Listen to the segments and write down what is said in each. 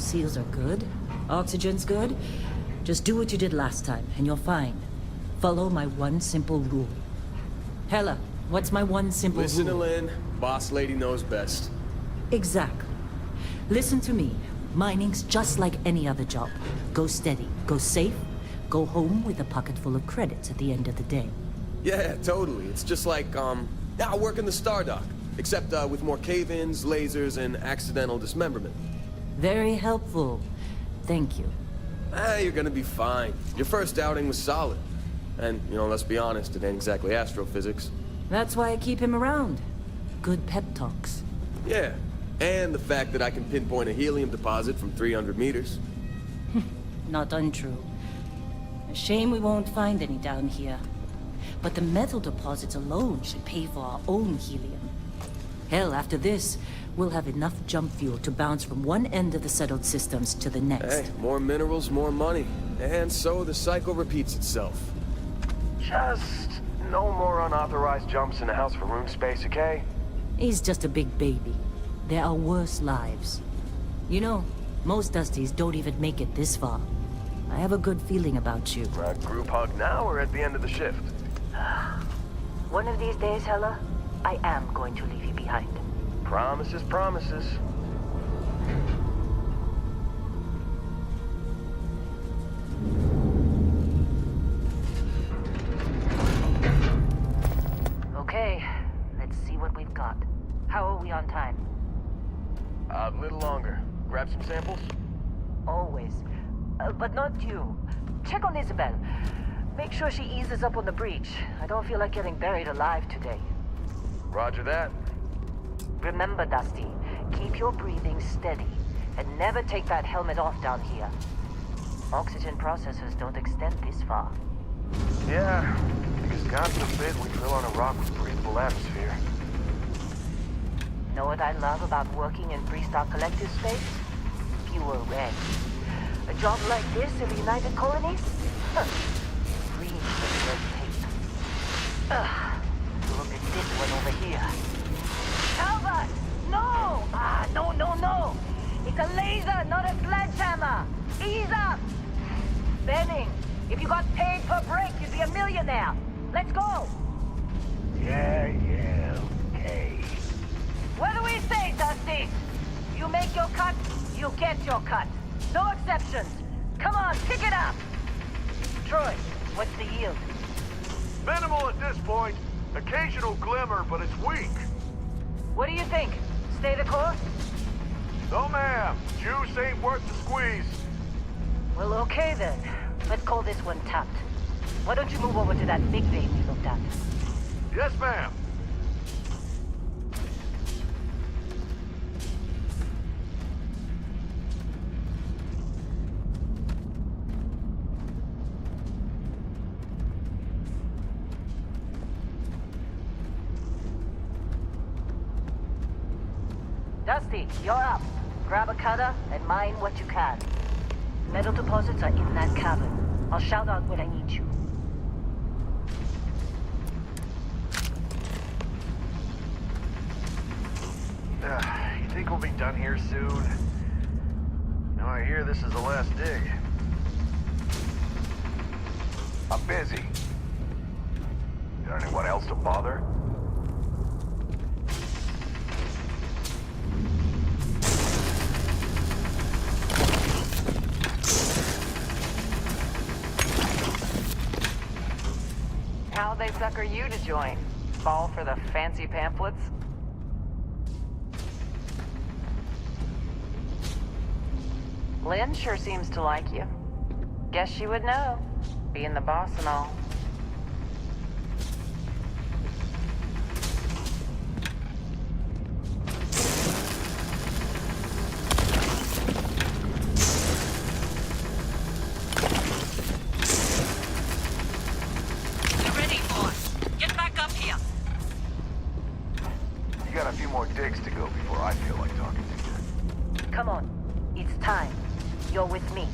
seals are good. Oxygen's good. Just do what you did last time, and you're fine. Follow my one simple rule. Hella, what's my one simple Listen to rule? Lynn. Boss lady knows best. Exactly. Listen to me. Mining's just like any other job. Go steady, go safe, go home with a pocket full of credits at the end of the day. Yeah, totally. It's just like, I work in the Stardock. Except, with more cave-ins, lasers, and accidental dismemberment. Very helpful. Thank you. You're gonna be fine. Your first outing was solid. And, let's be honest, it ain't exactly astrophysics. That's why I keep him around. Good pep talks. Yeah, and the fact that I can pinpoint a helium deposit from 300 meters. Not untrue. A shame we won't find any down here. But the metal deposits alone should pay for our own helium. Hell, after this, we'll have enough jump fuel to bounce from one end of the settled systems to the next. Hey, more minerals, more money. And so the cycle repeats itself. Just no more unauthorized jumps in the house for room space, okay? He's just a big baby. There are worse lives. You know, most Dusties don't even make it this far. I have a good feeling about you. Group hug now or at the end of the shift? One of these days, Hella, I am going to leave you behind. Promises, promises. Okay, let's see what we've got. How are we on time? A little longer. Grab some samples? Always. But not you. Check on Isabel. Make sure she eases up on the breach. I don't feel like getting buried alive today. Roger that. Remember, Dusty, keep your breathing steady and never take that helmet off down here. Oxygen processors don't extend this far. Yeah, because God forbid we drill on a rock with breathable atmosphere. Know what I love about working in Freestar Collective space? Fewer regs. A job like this in the United Colonies? Free of red tape. Look at this one over here. Albert! No! No! It's a laser, not a sledgehammer! Ease up! Benning, if you got paid per break, you'd be a millionaire. Let's go! Yeah, okay. What do we say, Dusty? You make your cut, you get your cut. No exceptions. Come on, pick it up! Troy, what's the yield? Minimal at this point. Occasional glimmer, but it's weak. What do you think? Stay the course? No, ma'am. Juice ain't worth the squeeze. Well, okay then. Let's call this one tapped. Why don't you move over to that big vein we looked at? Yes, ma'am. Dusty, you're up. Grab a cutter and mine what you can. Metal deposits are in that cavern. I'll shout out when I need you. You think we'll be done here soon? I hear this is the last dig. I'm busy. Is there anyone else to bother? How'd they sucker you to join? Fall for the fancy pamphlets? Lynn sure seems to like you. Guess she would know, being the boss and all. You're ready, boss. Get back up here. You got a few more digs to go before I feel like talking to you. Come on. It's time. You're with me.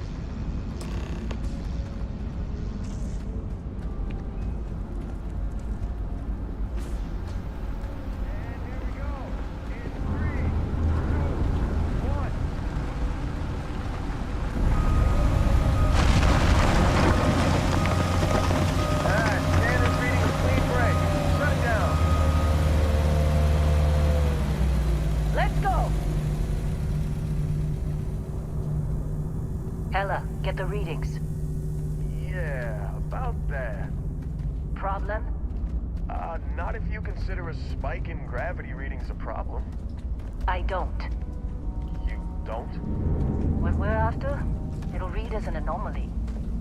go! Ella, get the readings. Yeah, about that. Problem? Not if you consider a spike in gravity readings a problem. I don't. You don't? What we're after, it'll read as an anomaly.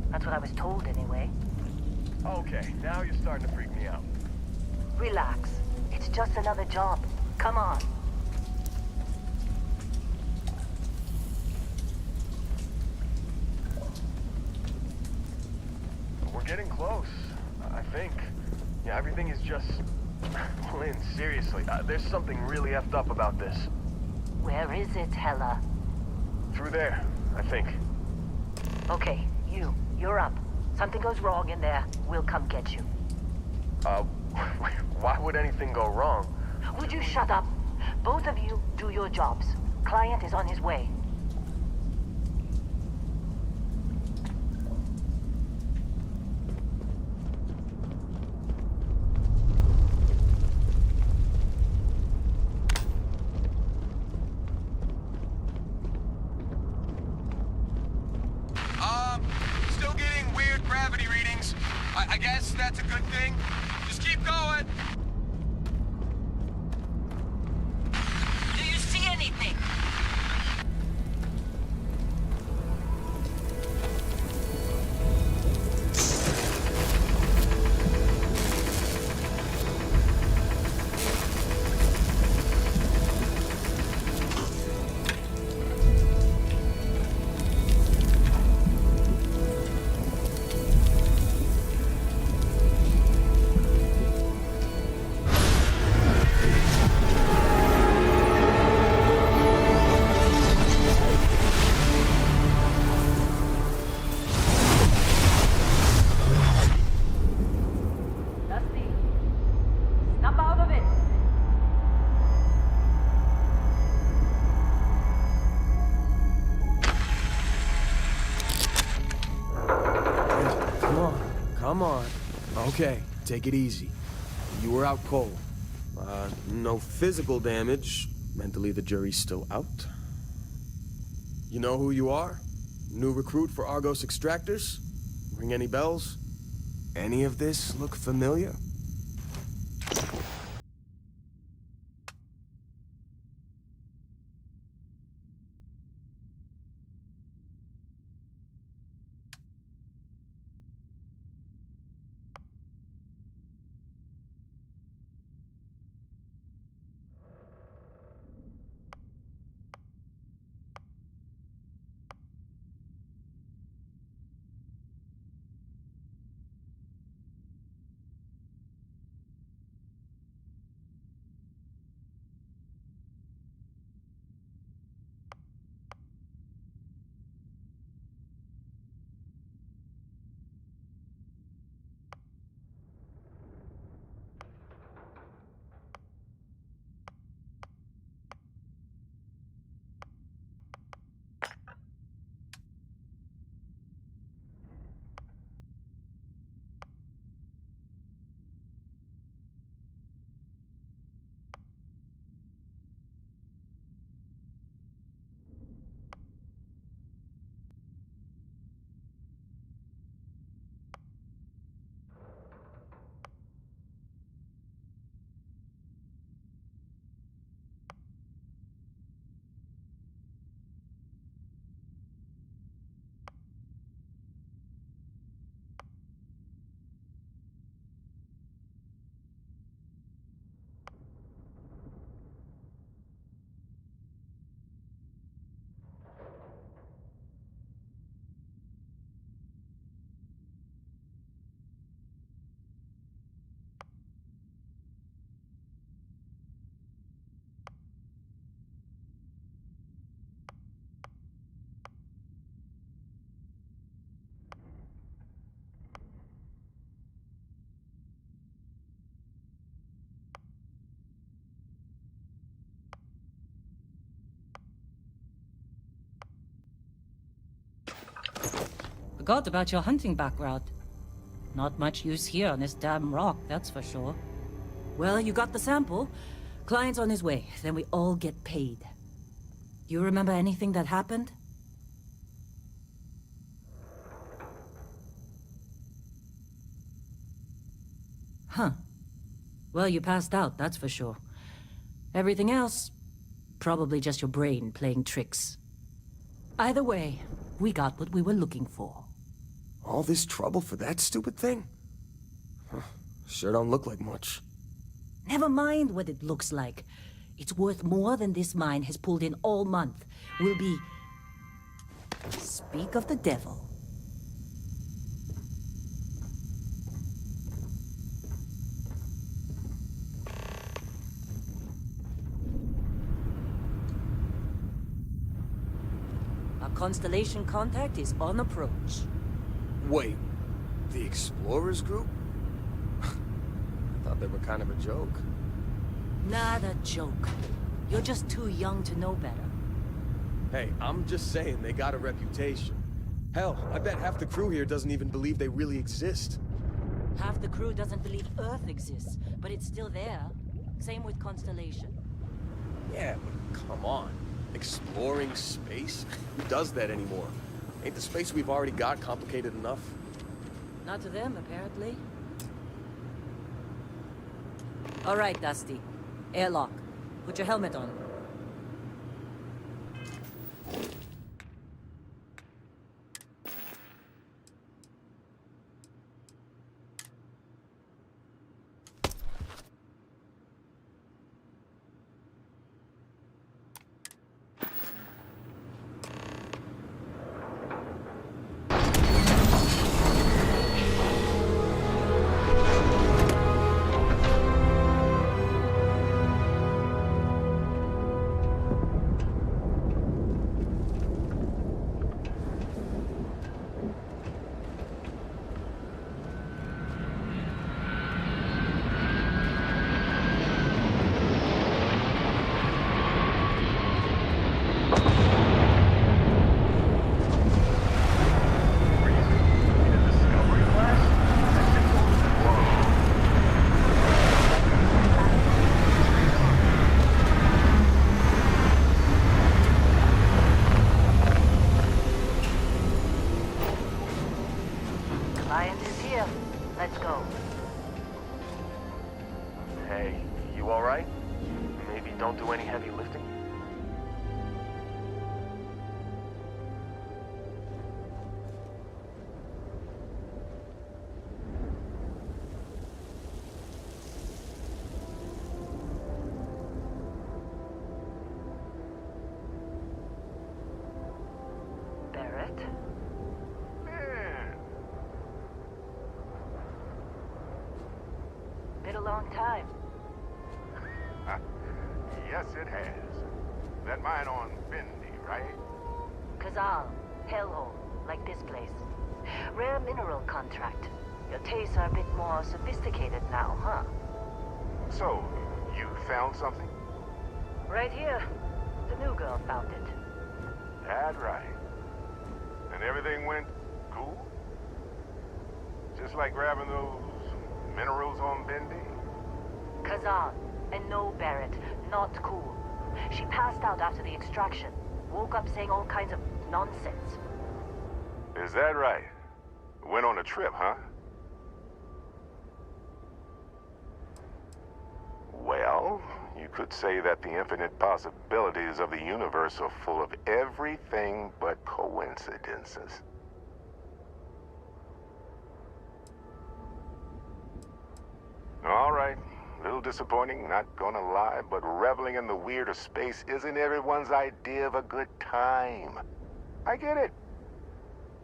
That's what I was told anyway. Okay, now you're starting to freak me out. Relax. It's just another job. Come on. We're getting close, I think. Yeah, everything is just... Lynn, seriously, there's something really effed up about this. Where is it, Hella? Through there, I think. Okay, you're up. Something goes wrong in there, we'll come get you. Why would anything go wrong? Would you shut up? Both of you do your jobs. Client is on his way. Still getting weird gravity readings. I guess that's a good thing. Just keep going. Do you see anything? Come on. Okay, take it easy. You were out cold. No physical damage. Mentally, the jury's still out. You know who you are? New recruit for Argos Extractors? Ring any bells? Any of this look familiar? Forgot about your hunting background. Not much use here on this damn rock, that's for sure. Well, you got the sample. Client's on his way, then we all get paid. You remember anything that happened? Huh. Well, you passed out, that's for sure. Everything else, probably just your brain playing tricks. Either way, we got what we were looking for. All this trouble for that stupid thing? Huh. Sure don't look like much. Never mind what it looks like. It's worth more than this mine has pulled in all month. We'll be... Speak of the devil. Our constellation contact is on approach. Wait, the Explorers group? I thought they were kind of a joke. Not a joke. You're just too young to know better. Hey, I'm just saying they got a reputation. Hell, I bet half the crew here doesn't even believe they really exist. Half the crew doesn't believe Earth exists, but it's still there. Same with Constellation. Yeah, but come on. Exploring space? Who does that anymore? Ain't the space we've already got complicated enough? Not to them, apparently. All right, Dusty. Airlock. Put your helmet on. Client is here. Let's go. Hey, you alright? Maybe don't do any heavy lifting? Barrett? Been a long time. Yes, it has. That mine on Bendy, right? Kazal, hellhole, like this place. Rare mineral contract. Your tastes are a bit more sophisticated now, huh? So, you found something? Right here. The new girl found it. That's right. And everything went cool? Just like grabbing those minerals on Bendy? Kazal, and no Barrett, not cool. She passed out after the extraction. Woke up saying all kinds of nonsense. Is that right? Went on a trip, huh? Well, you could say that the infinite possibilities of the universe are full of everything but coincidences. All right. A little disappointing, not gonna lie, but reveling in the weird of space isn't everyone's idea of a good time. I get it.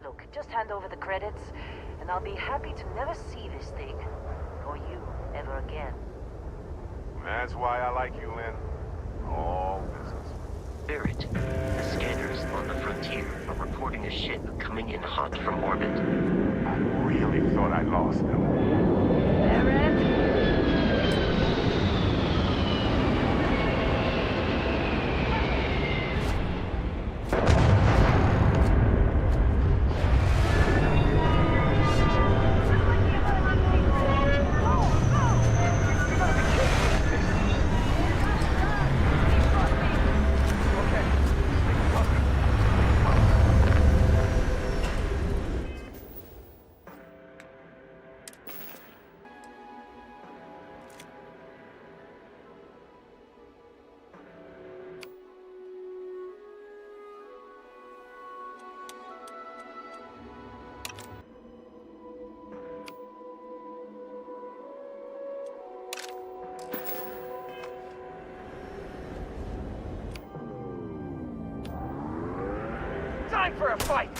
Look, just hand over the credits, and I'll be happy to never see this thing, or you, ever again. That's why I like you, Lynn. All business. Barrett, the scanners on the frontier are reporting a ship coming in hot from orbit. I really thought I lost them. Barrett? time for a fight!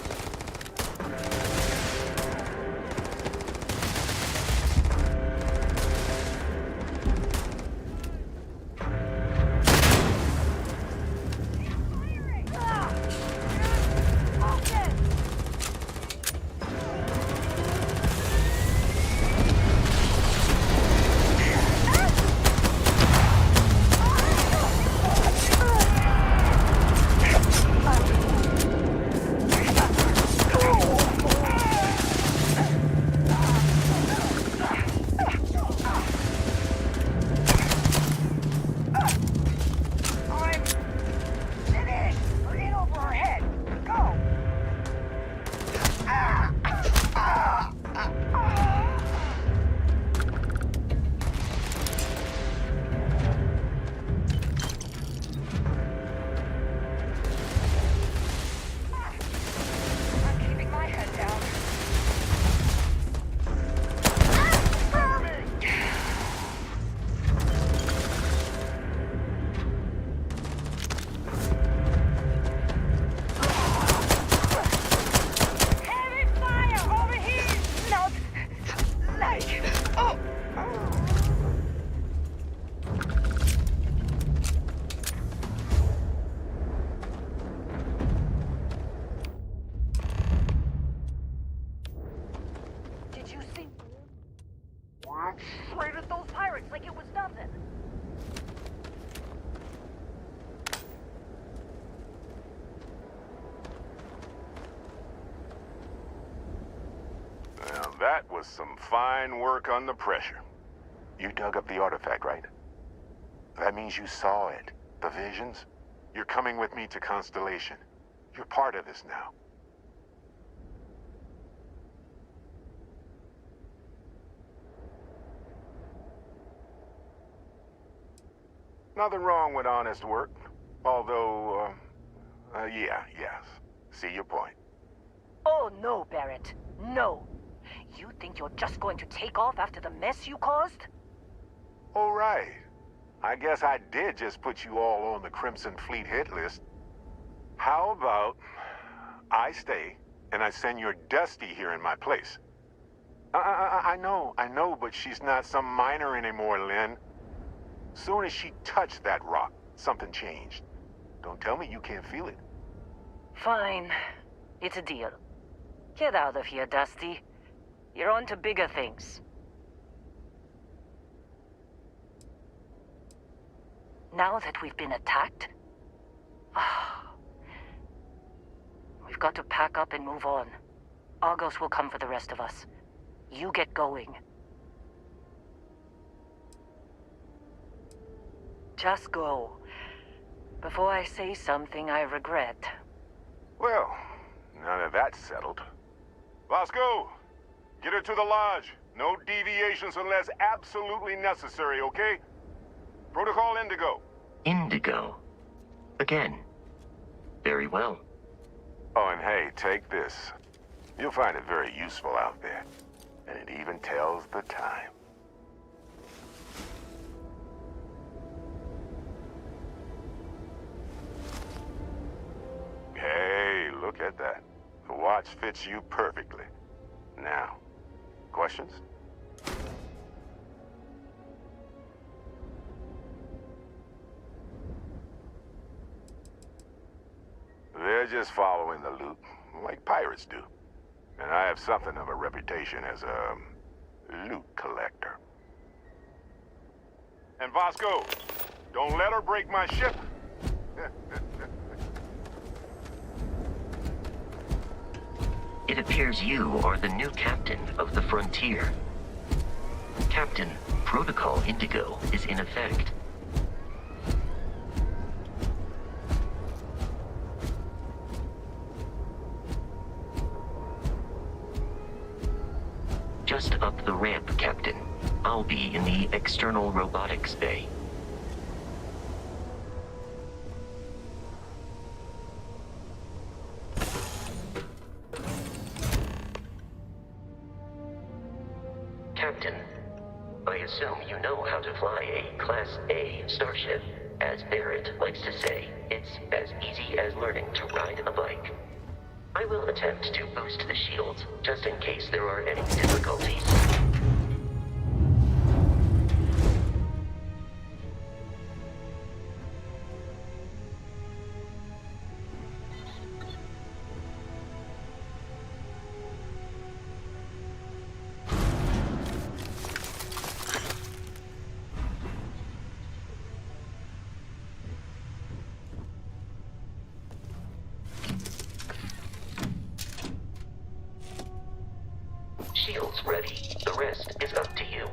Shredded those pirates like it was nothing. Well, that was some fine work under pressure. You dug up the artifact, right? That means you saw it. The visions? You're coming with me to Constellation. You're part of this now. Nothing wrong with honest work. Although, yes. See your point. Oh, no, Barrett. No. You think you're just going to take off after the mess you caused? Oh, right. I guess I did just put you all on the Crimson Fleet hit list. How about I stay and I send your Dusty here in my place? I know, but she's not some minor anymore, Lynn. Soon as she touched that rock, something changed. Don't tell me you can't feel it. Fine. It's a deal. Get out of here, Dusty. You're on to bigger things. Now that we've been attacked, we've got to pack up and move on. Argos will come for the rest of us. You get going. Just go. Before I say something I regret. Well, now that that's settled. Vasco, get her to the lodge. No deviations unless absolutely necessary, okay? Protocol Indigo. Indigo? Again? Very well. Oh, and hey, take this. You'll find it very useful out there. And it even tells the time. Hey, look at that. The watch fits you perfectly. Now, questions? They're just following the loot, like pirates do. And I have something of a reputation as a loot collector. And Vasco, don't let her break my ship. It appears you are the new captain of the Frontier. Captain, Protocol Indigo is in effect. Just up the ramp, Captain. I'll be in the external robotics bay. Captain, I assume you know how to fly a Class A starship. As Barrett likes to say, it's as easy as learning to ride a bike. I will attempt to boost the shields, just in case there are any difficulties. Shields ready. The rest is up to you.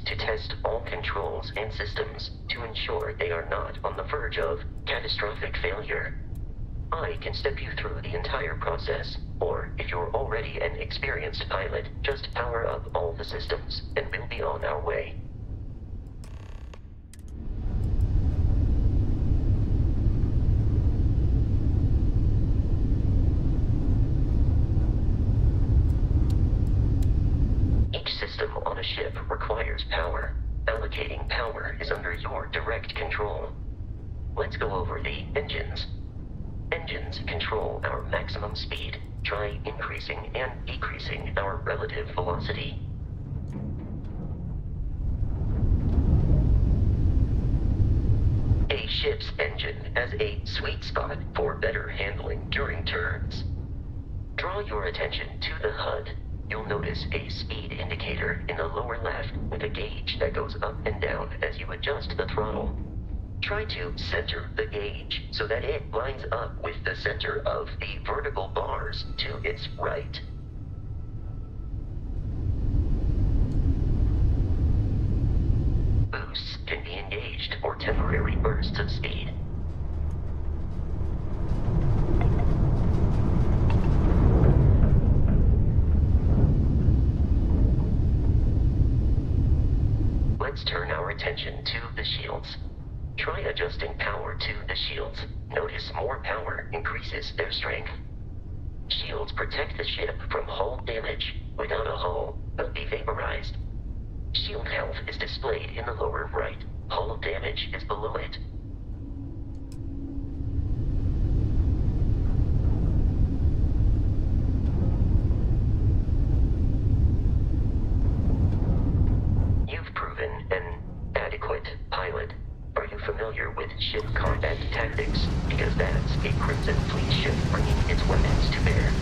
To test all controls and systems to ensure they are not on the verge of catastrophic failure. I can step you through the entire process, or if you're already an experienced pilot, just power up all the systems and we'll be on our way. Ship requires power. Allocating power is under your direct control. Let's go over the engines. Engines control our maximum speed. Try increasing and decreasing our relative velocity. A ship's engine has a sweet spot for better handling during turns. Draw your attention to the HUD. You'll notice a speed indicator in the lower left with a gauge that goes up and down as you adjust the throttle. Try to center the gauge so that it lines up with the center of the vertical bars to its right. Boosts can be engaged for temporary bursts of speed. Let's turn our attention to the shields. Try adjusting power to the shields. Notice more power increases their strength. Shields protect the ship from hull damage. Without a hull, they'll be vaporized. Shield health is displayed in the lower right. Hull damage is below it. Familiar with ship combat tactics, because that's a Crimson Fleet ship bringing its weapons to bear.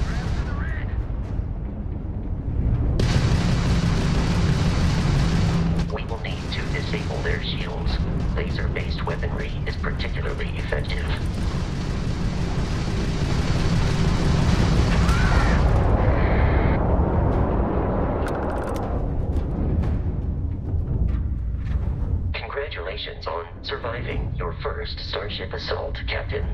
We will need to disable their shields. Laser-based weaponry is particularly effective. Congratulations on surviving your first Starship assault, Captain.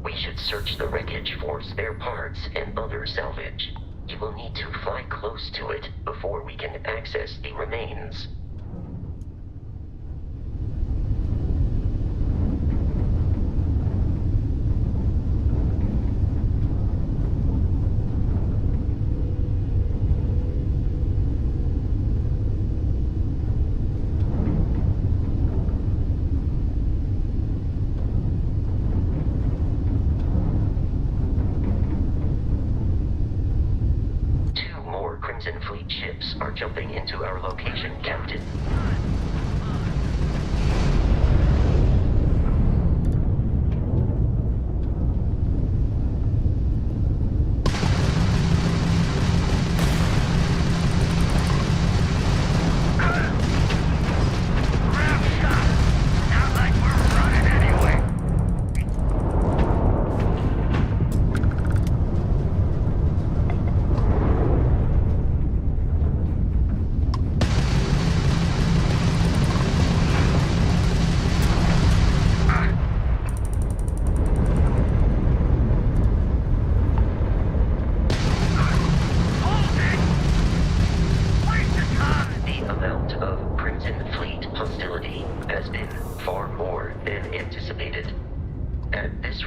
We should search the wreckage for spare parts and other salvage. You will need to fly close to it before we can access the remains. Crimson Fleet ships are jumping into our location, Captain.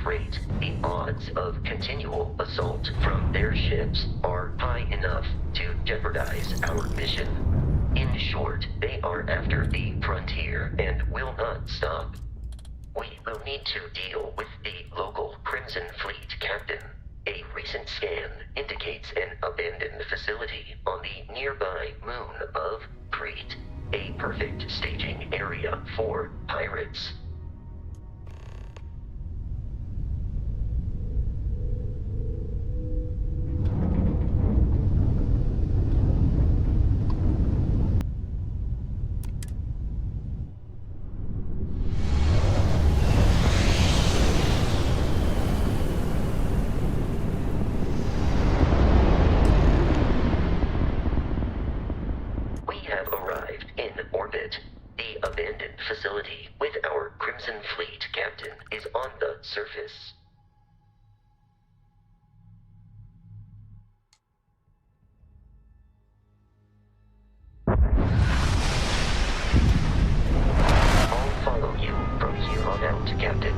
rate, the odds of continual assault from their ships are high enough to jeopardize our mission. In short, they are after the frontier and will not stop. We will need to deal with the local Crimson Fleet captain. A recent scan indicates an abandoned facility on the nearby moon of Crete, a perfect staging area for pirates. Surface. I'll follow you from here on out, Captain.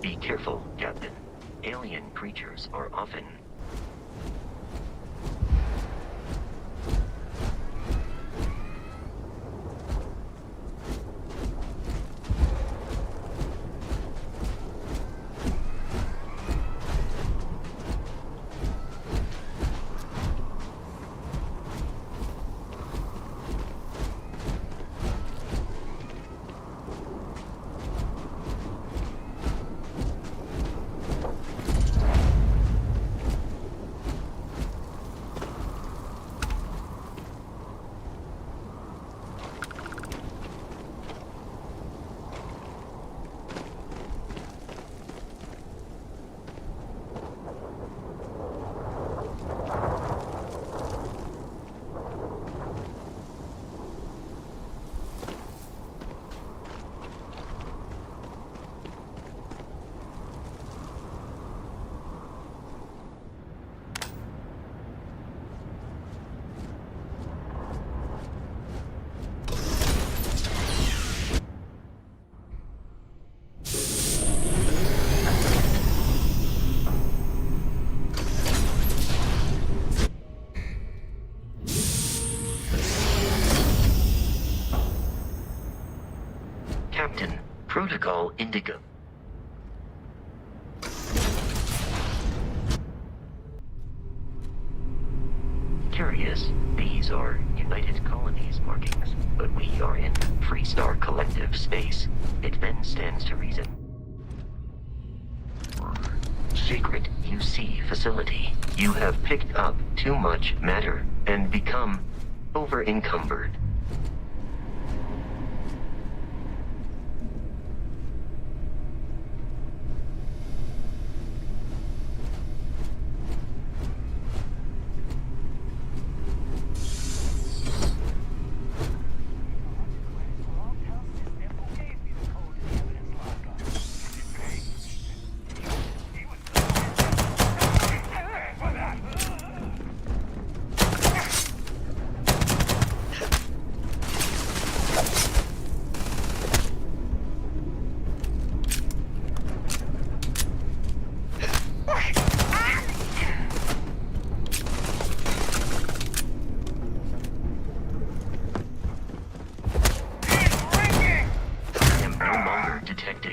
Be careful, Captain. Alien creatures are often... Captain, Protocol Indigo. Curious, these are United Colonies markings, but we are in Freestar Collective space. It then stands to reason. Secret UC facility. You have picked up too much matter and become over-encumbered.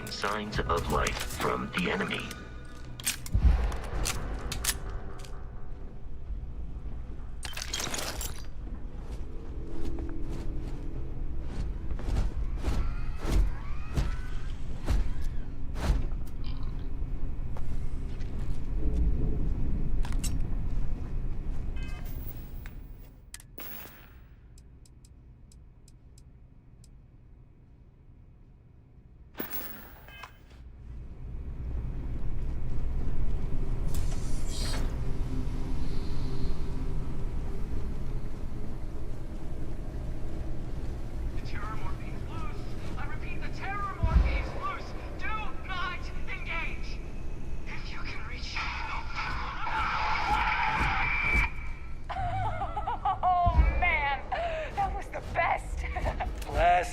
Signs of life from the enemy.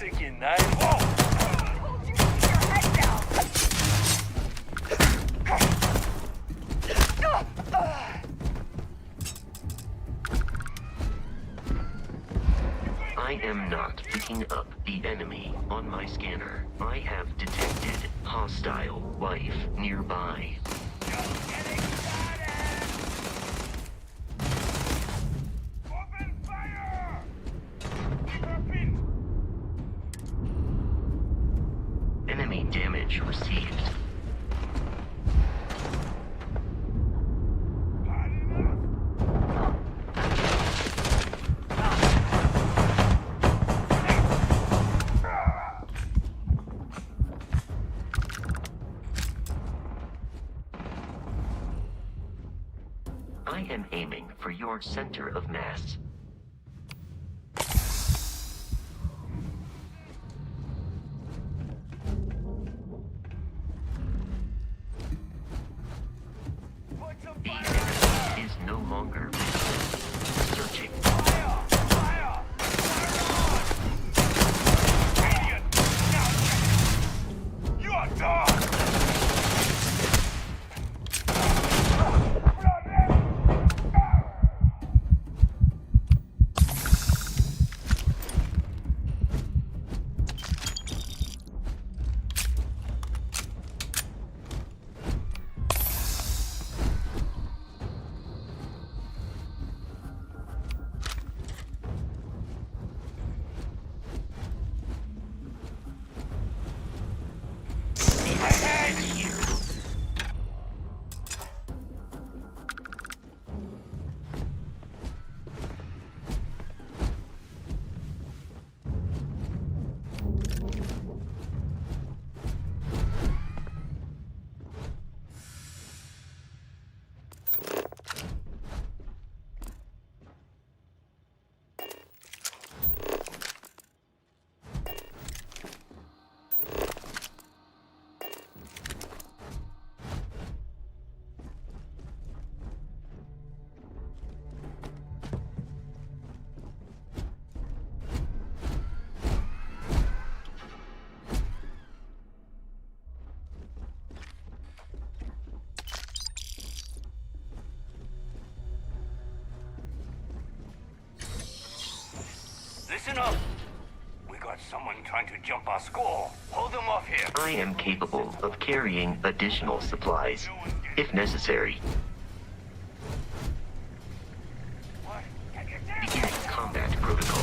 새끼 날 봐. I am not picking up the enemy on my scanner. I have detected hostile life nearby. Open fire! Enemy damage received. I am aiming for your center of mass. The enemy is no longer visible. Searching. You are done! Listen up. We got someone trying to jump our score. Hold them off here. I am capable of carrying additional supplies, if necessary. What? Can you damn Beginning combat protocol.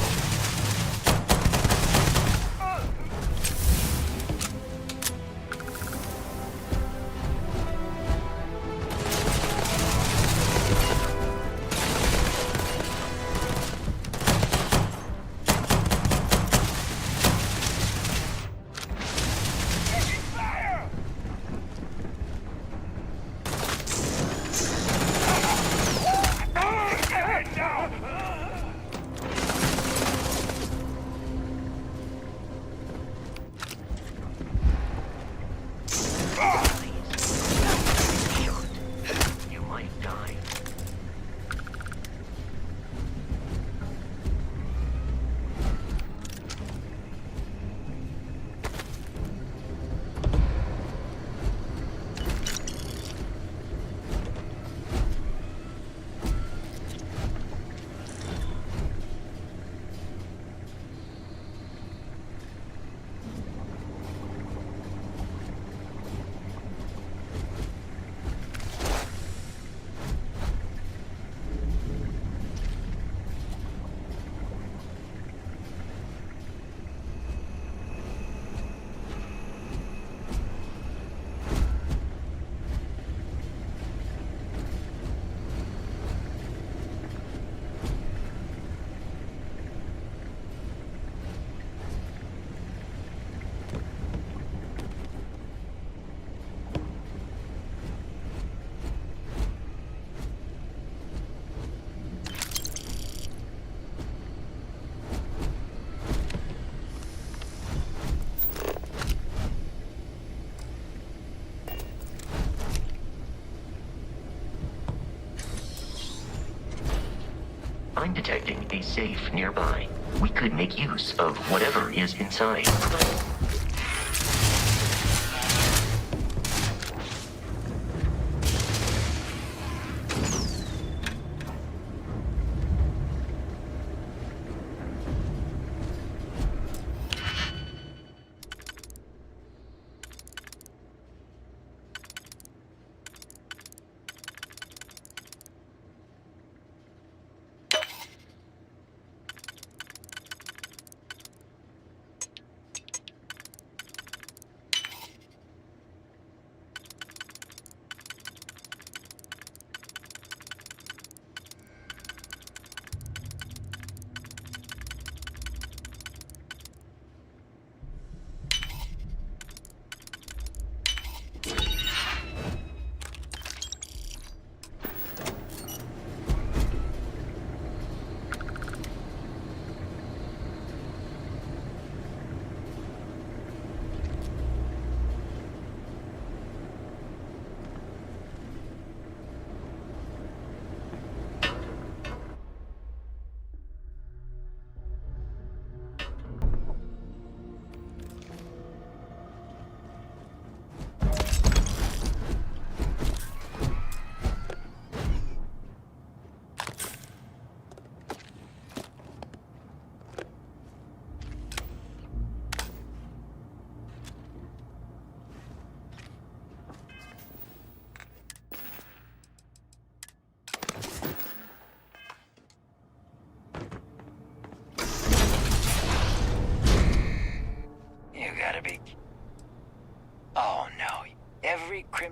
I'm detecting a safe nearby. We could make use of whatever is inside.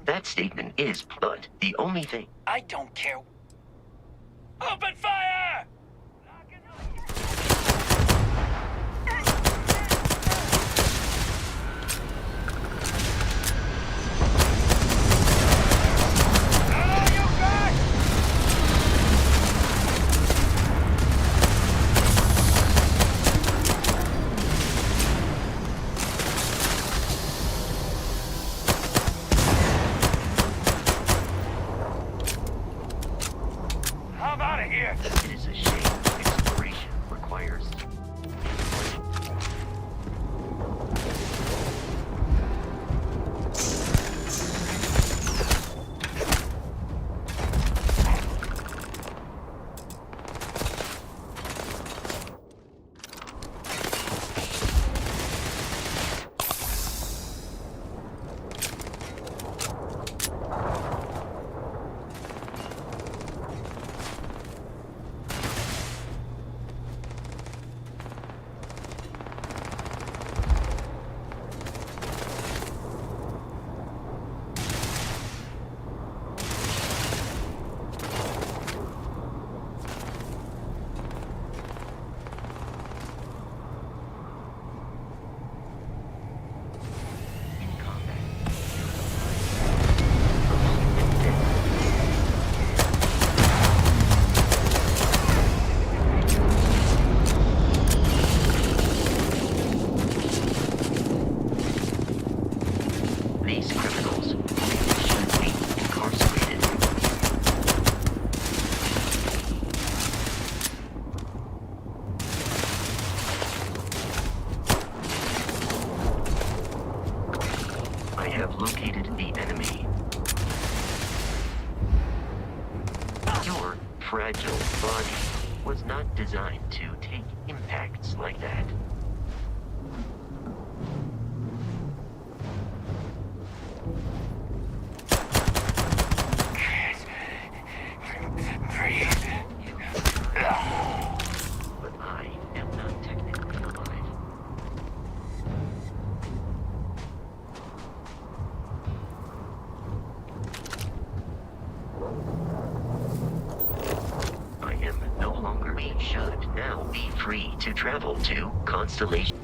That statement is, but the only thing... I don't care. Open fire! It is a shame exploration requires... These criminals should be incarcerated. I have located the enemy. Your fragile body was not designed to take impacts like that. But I am not technically alive. I am no longer. We should now be free to travel to Constellation.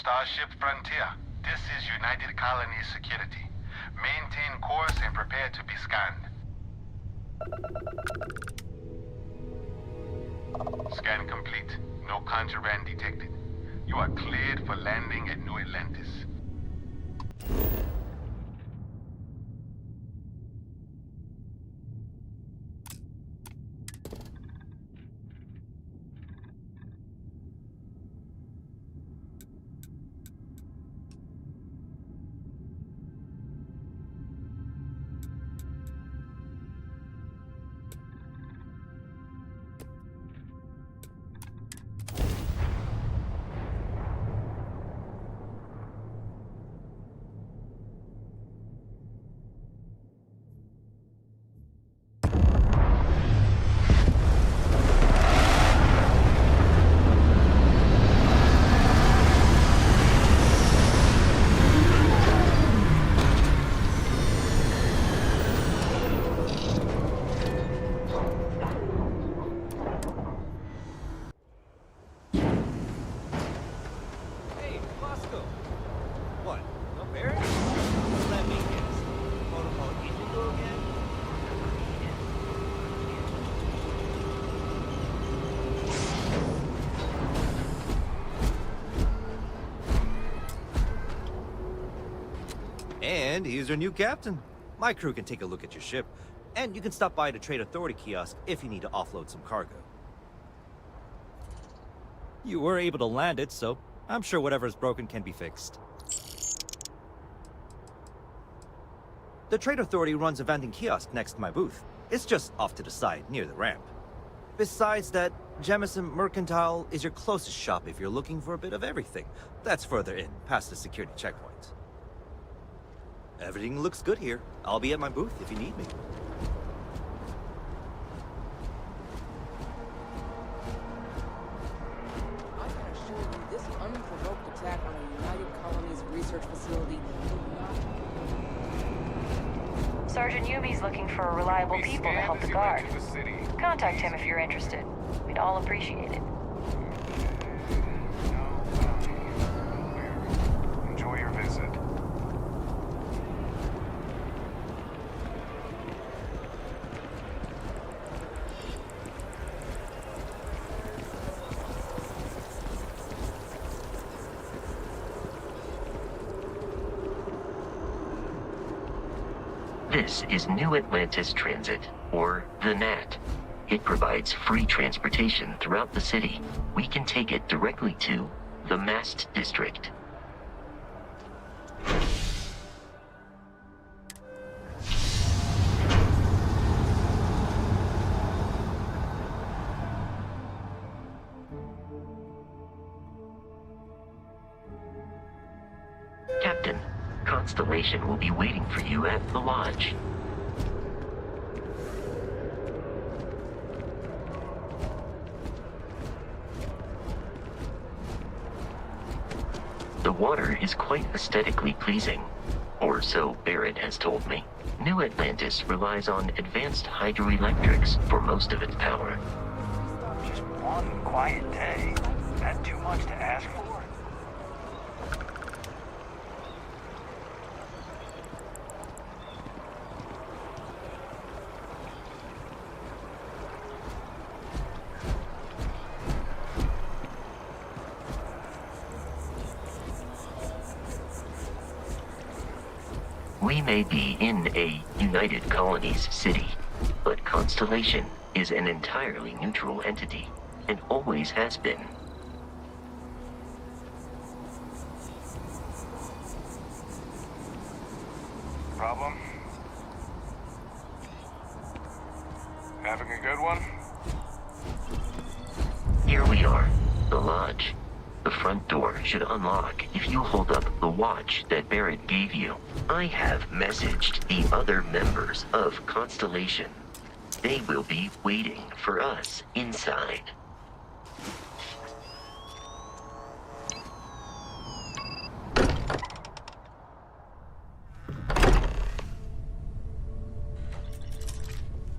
Starship Frontier. This is United Colonies Security. Maintain course and prepare to be scanned. Scan complete. No contraband detected. You are cleared for landing at New Atlantis. And here's your new captain. My crew can take a look at your ship, and you can stop by the Trade Authority kiosk if you need to offload some cargo. You were able to land it, so I'm sure whatever is broken can be fixed. The Trade Authority runs a vending kiosk next to my booth. It's just off to the side, near the ramp. Besides that, Jemison Mercantile is your closest shop if you're looking for a bit of everything. That's further in, past the security checkpoint. Everything looks good here. I'll be at my booth if you need me. I can assure you this unprovoked attack on a United Colonies research facility will not... Sergeant Yumi's looking for reliable people to help the guard. Contact him if you're interested. We'd all appreciate it. Enjoy your visit. This is New Atlantis Transit, or the NAT. It provides free transportation throughout the city. We can take it directly to the Mast District. Captain, Constellation will be waiting for you at the lodge. The water is quite aesthetically pleasing, or so Barrett has told me. New Atlantis relies on advanced hydroelectrics for most of its power. Just one quiet day. That too much to ask for? We may be in a United Colonies city, but Constellation is an entirely neutral entity, and always has been. Problem? Having a good one? Here we are, the lodge. The front door should unlock if you hold up the watch that Barrett gave you. I have messaged the other members of Constellation. They will be waiting for us inside.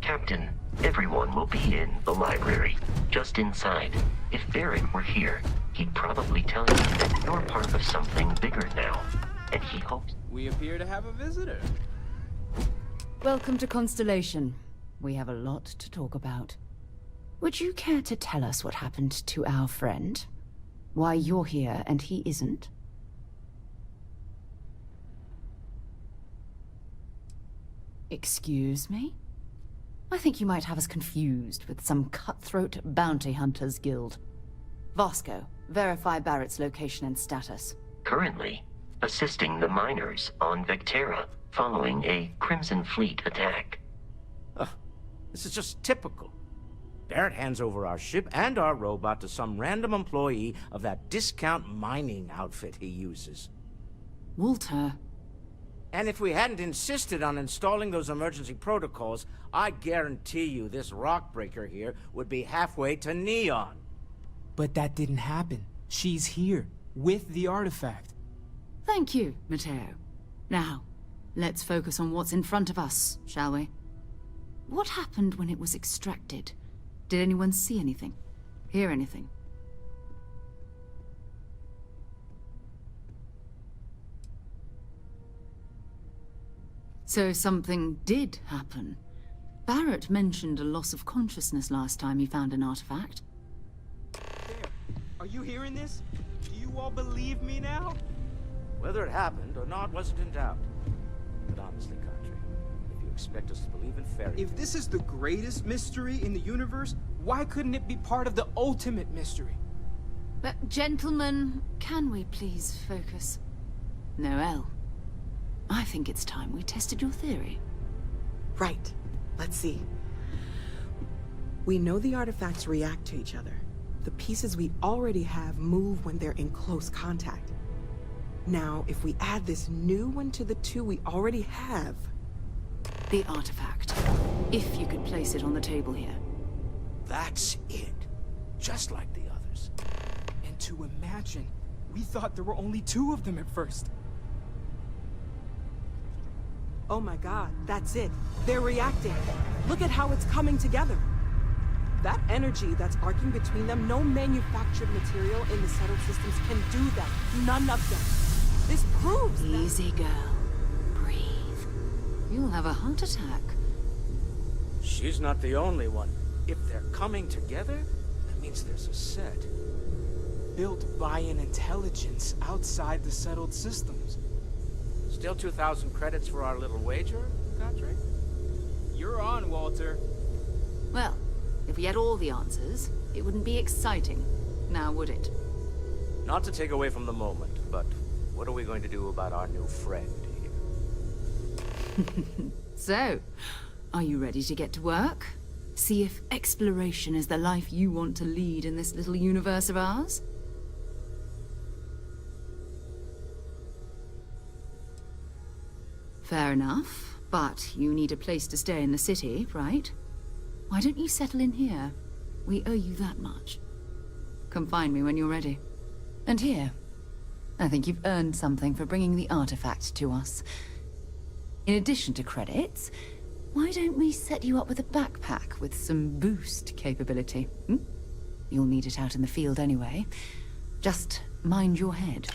Captain, everyone will be in the library, just inside. If Barrett were here, He'd probably tell you that you're part of something bigger now, and he hopes... We appear to have a visitor. Welcome to Constellation. We have a lot to talk about. Would you care to tell us what happened to our friend? Why you're here and he isn't? Excuse me? I think you might have us confused with some cutthroat bounty hunters guild. Vasco, verify Barrett's location and status. Currently, assisting the miners on Vectera following a Crimson Fleet attack. This is just typical. Barrett hands over our ship and our robot to some random employee of that discount mining outfit he uses. Walter. And if we hadn't insisted on installing those emergency protocols, I guarantee you this rock breaker here would be halfway to Neon. But that didn't happen. She's here, with the artifact. Thank you, Matteo. Now, let's focus on what's in front of us, shall we? What happened when it was extracted? Did anyone see anything? Hear anything? So something did happen. Barrett mentioned a loss of consciousness last time he found an artifact. There. Are you hearing this? Do you all believe me now? Whether it happened or not wasn't in doubt. But honestly, Country, if you expect us to believe in fairy tales... If this is the greatest mystery in the universe, why couldn't it be part of the ultimate mystery? But gentlemen, can we please focus? Noel, I think it's time we tested your theory. Right. Let's see. We know the artifacts react to each other. The pieces we already have move when they're in close contact. Now, if we add this new one to the two we already have... The artifact. If you could place it on the table here. That's it. Just like the others. And to imagine, we thought there were only 2 of them at first. Oh my god, that's it. They're reacting. Look at how it's coming together. That energy that's arcing between them, no manufactured material in the settled systems can do that. None of them. This proves that... Easy, girl. Breathe. You'll have a heart attack. She's not the only one. If they're coming together, that means there's a set. Built by an intelligence outside the settled systems. Still 2,000 credits for our little wager, Godfrey? You're on, Walter. Well, if we had all the answers, it wouldn't be exciting. Now, would it? Not to take away from the moment, but what are we going to do about our new friend here? So, are you ready to get to work? See if exploration is the life you want to lead in this little universe of ours? Fair enough, but you need a place to stay in the city, right? Why don't you settle in here? We owe you that much. Come find me when you're ready. And here, I think you've earned something for bringing the artifact to us. In addition to credits, why don't we set you up with a backpack with some boost capability? You'll need it out in the field anyway. Just mind your head.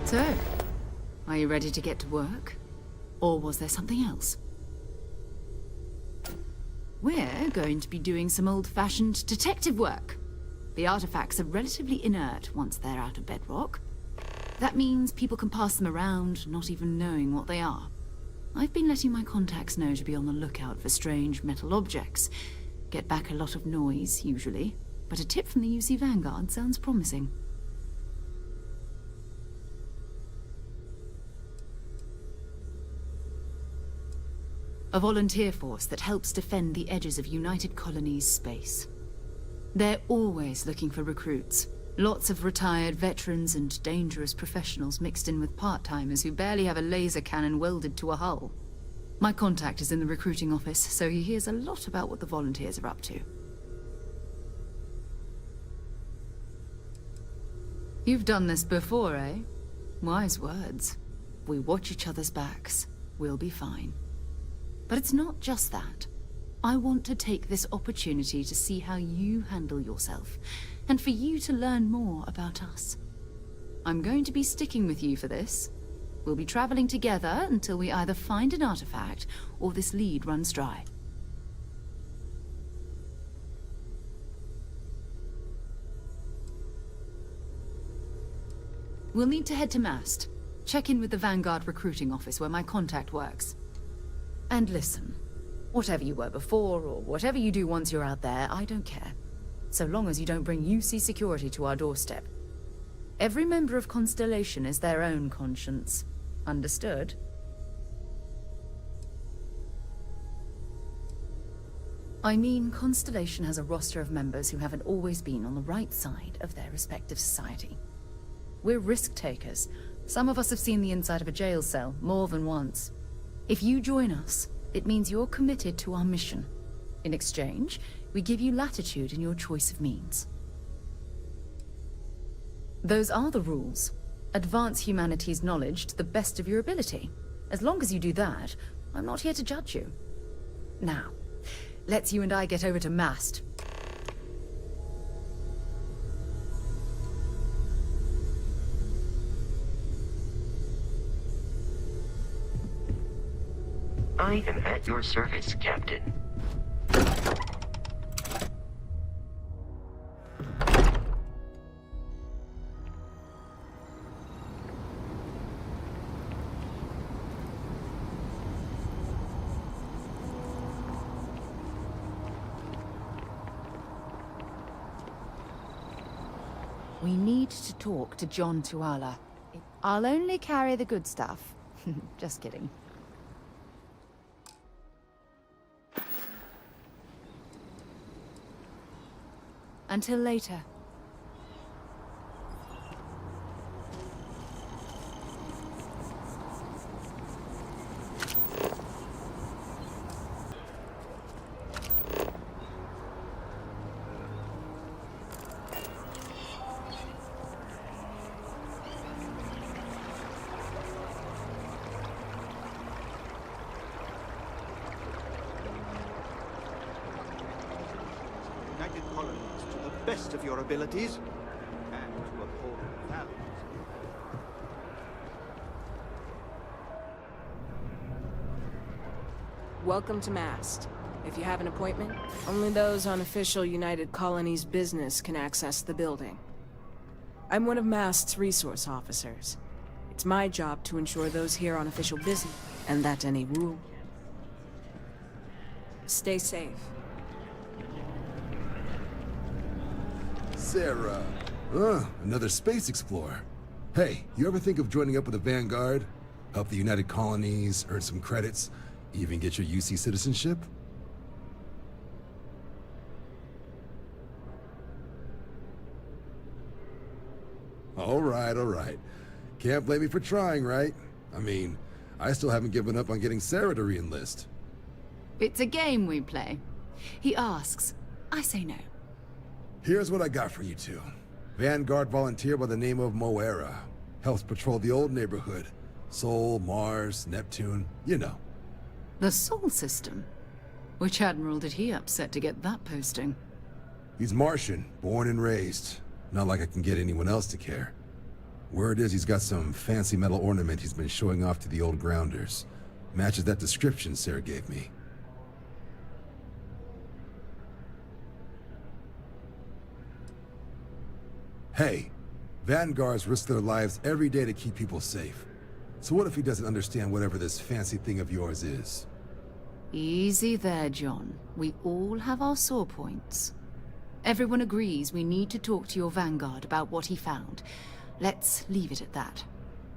So, are you ready to get to work? Or was there something else? We're going to be doing some old-fashioned detective work. The artifacts are relatively inert once they're out of bedrock. That means people can pass them around, not even knowing what they are. I've been letting my contacts know to be on the lookout for strange metal objects. Get back a lot of noise, usually, but a tip from the UC Vanguard sounds promising. A volunteer force that helps defend the edges of United Colonies space. They're always looking for recruits. Lots of retired veterans and dangerous professionals mixed in with part-timers who barely have a laser cannon welded to a hull. My contact is in the recruiting office, so he hears a lot about what the volunteers are up to. You've done this before, eh? Wise words. We watch each other's backs. We'll be fine. But it's not just that. I want to take this opportunity to see how you handle yourself, and for you to learn more about us. I'm going to be sticking with you for this. We'll be traveling together until we either find an artifact or this lead runs dry. We'll need to head to Mast. Check in with the Vanguard recruiting office where my contact works. And listen, whatever you were before or whatever you do once you're out there, I don't care. So long as you don't bring UC security to our doorstep. Every member of Constellation is their own conscience. Understood? I mean, Constellation has a roster of members who haven't always been on the right side of their respective society. We're risk takers. Some of us have seen the inside of a jail cell more than once. If you join us, it means you're committed to our mission. In exchange, we give you latitude in your choice of means. Those are the rules. Advance humanity's knowledge to the best of your ability. As long as you do that, I'm not here to judge you. Now, let's you and I get over to Mast. I am at your service, Captain. We need to talk to John Tuala. I'll only carry the good stuff. Just kidding. Until later. Best of your abilities, and to uphold values. Welcome to Mast. If you have an appointment, only those on official United Colonies business can access the building. I'm one of Mast's resource officers. It's my job to ensure those here on official business, and that any rule. Stay safe. Sarah. Another space explorer. Hey, you ever think of joining up with the Vanguard? Help the United Colonies, earn some credits, even get your UC citizenship? All right. Can't blame me for trying, right? I mean, I still haven't given up on getting Sarah to re-enlist. It's a game we play. He asks, I say no. Here's what I got for you two. Vanguard volunteer by the name of Moara. Helps patrol the old neighborhood. Sol, Mars, Neptune, you know. The Sol system? Which admiral did he upset to get that posting? He's Martian, born and raised. Not like I can get anyone else to care. Word is he's got some fancy metal ornament he's been showing off to the old grounders. Matches that description Sarah gave me. Hey, Vanguards risk their lives every day to keep people safe. So what if he doesn't understand whatever this fancy thing of yours is? Easy there, John. We all have our sore points. Everyone agrees we need to talk to your Vanguard about what he found. Let's leave it at that.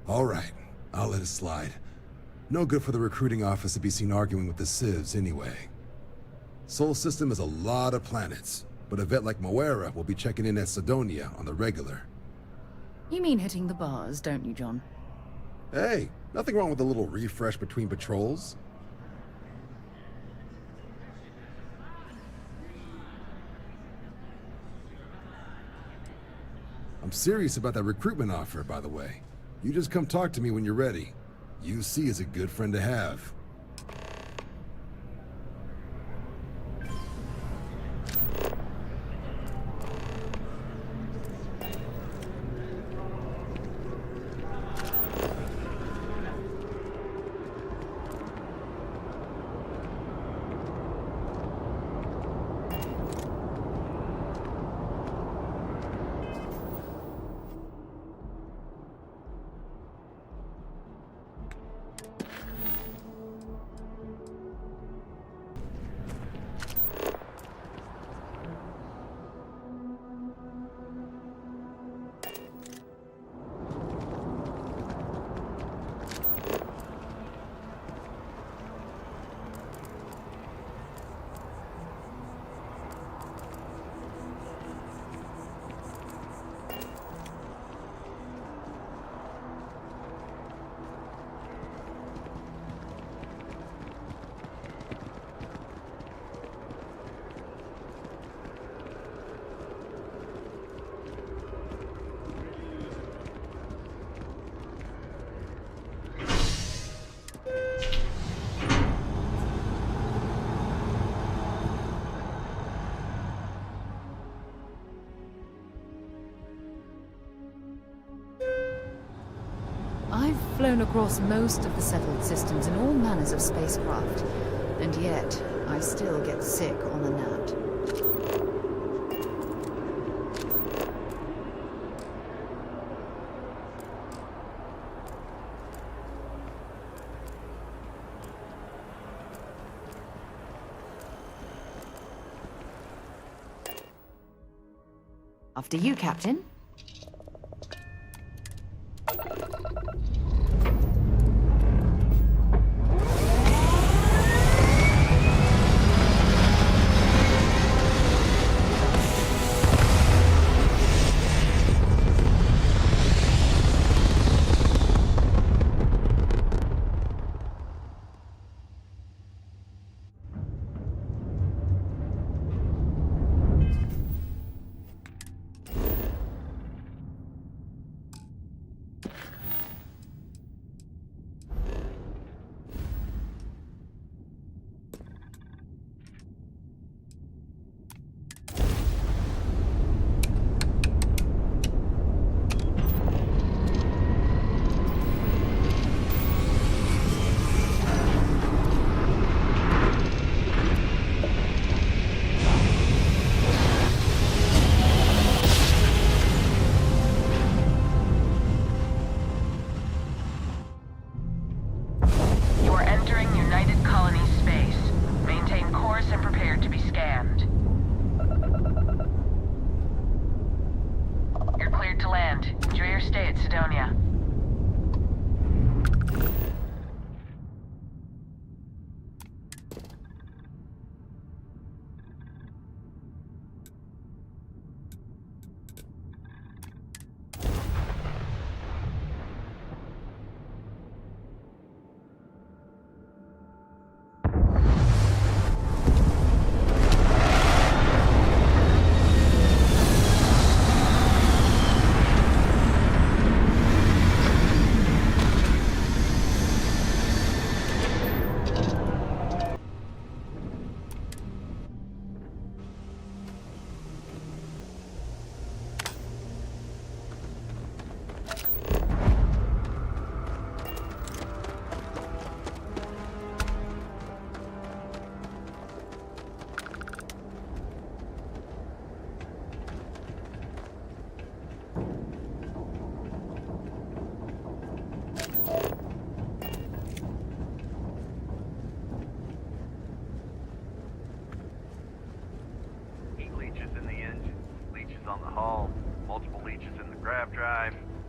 All right, I'll let it slide. No good for the recruiting office to be seen arguing with the civs anyway. Sol system is a lot of planets. But a vet like Moara will be checking in at Sidonia on the regular. You mean hitting the bars, don't you, John? Hey, nothing wrong with a little refresh between patrols. I'm serious about that recruitment offer, by the way. You just come talk to me when you're ready. UC is a good friend to have. I've flown across most of the settled systems in all manners of spacecraft, and yet I still get sick on a nap. After you, Captain.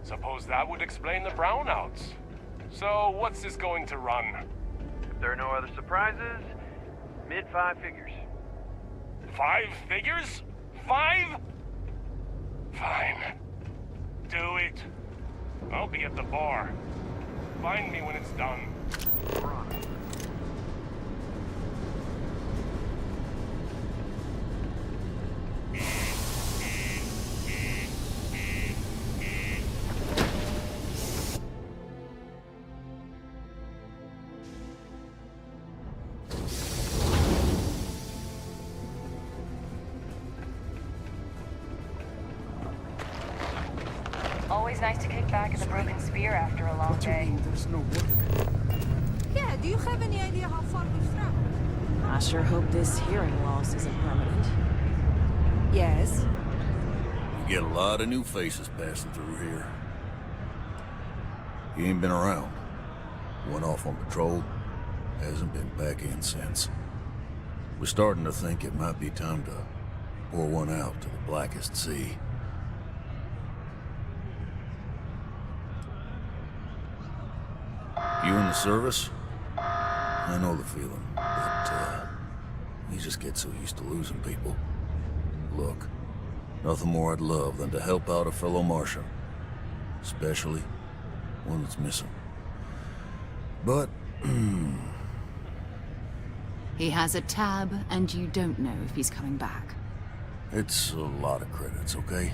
Suppose that would explain the brownouts. So, what's this going to run? If there are no other surprises, mid-5 figures. 5 figures? 5? Fine. Do it. I'll be at the bar. Find me when it's done. Always nice to kick back at the Broken Spear after a long day. There's no work. Yeah, do you have any idea how far we've traveled? I sure hope this hearing loss isn't permanent. Yes? You get a lot of new faces passing through here. You ain't been around. Went off on patrol. Hasn't been back in since. We're starting to think it might be time to pour one out to the blackest sea. You in the service? I know the feeling, but, you just get so used to losing people. Look, nothing more I'd love than to help out a fellow Martian. Especially one that's missing. But, He has a tab, and you don't know if he's coming back. it's a lot of credits, okay?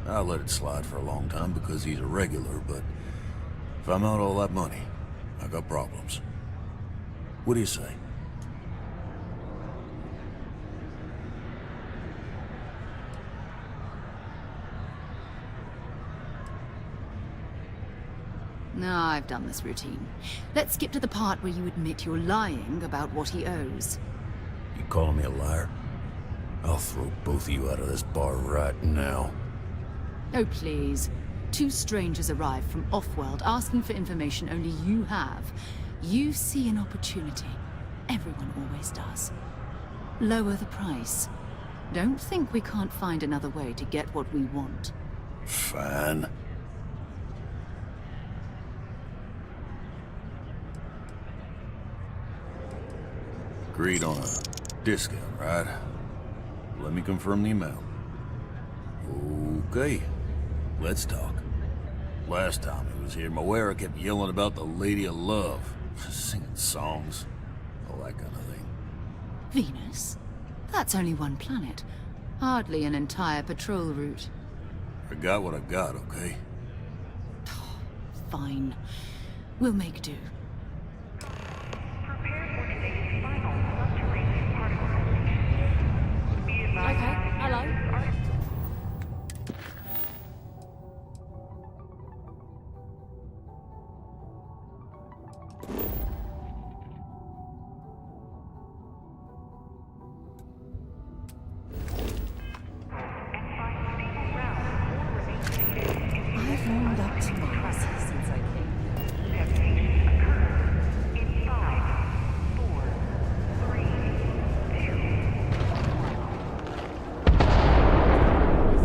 I let it slide for a long time because he's a regular, but if I'm out all that money, I got problems. What do you say? No, I've done this routine. Let's skip to the part where you admit you're lying about what he owes. You calling me a liar? I'll throw both of you out of this bar right now. Oh, please. Two strangers arrive from off-world asking for information only you have. You see an opportunity. Everyone always does. Lower the price. Don't think we can't find another way to get what we want. Fine. Agreed on a discount, right? Let me confirm the amount. Okay, let's talk. Last time he was here, Moira kept yelling about the Lady of Love, singing songs, all that kind of thing. Venus? That's only one planet. Hardly an entire patrol route. I got what I got, okay? Fine. We'll make do. Okay, hello. I've warmed up to Mars since I came. I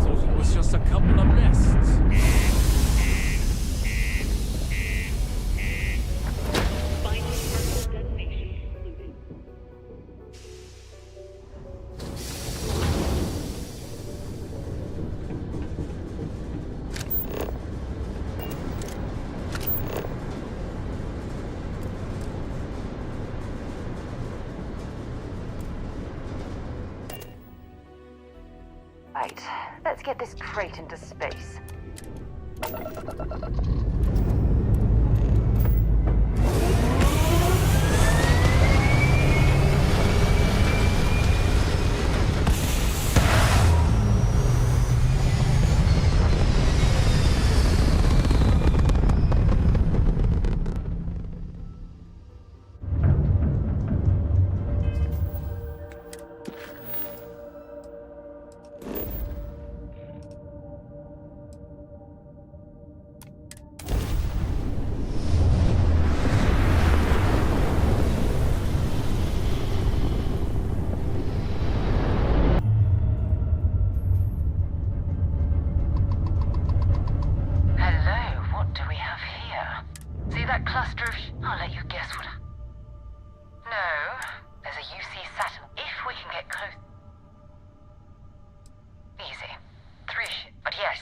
thought it was just a couple of nests. Right, let's get this crate into space. cluster of I'll let you guess what No, there's a UC Saturn if we can get close. Easy. 3 ships, but yes.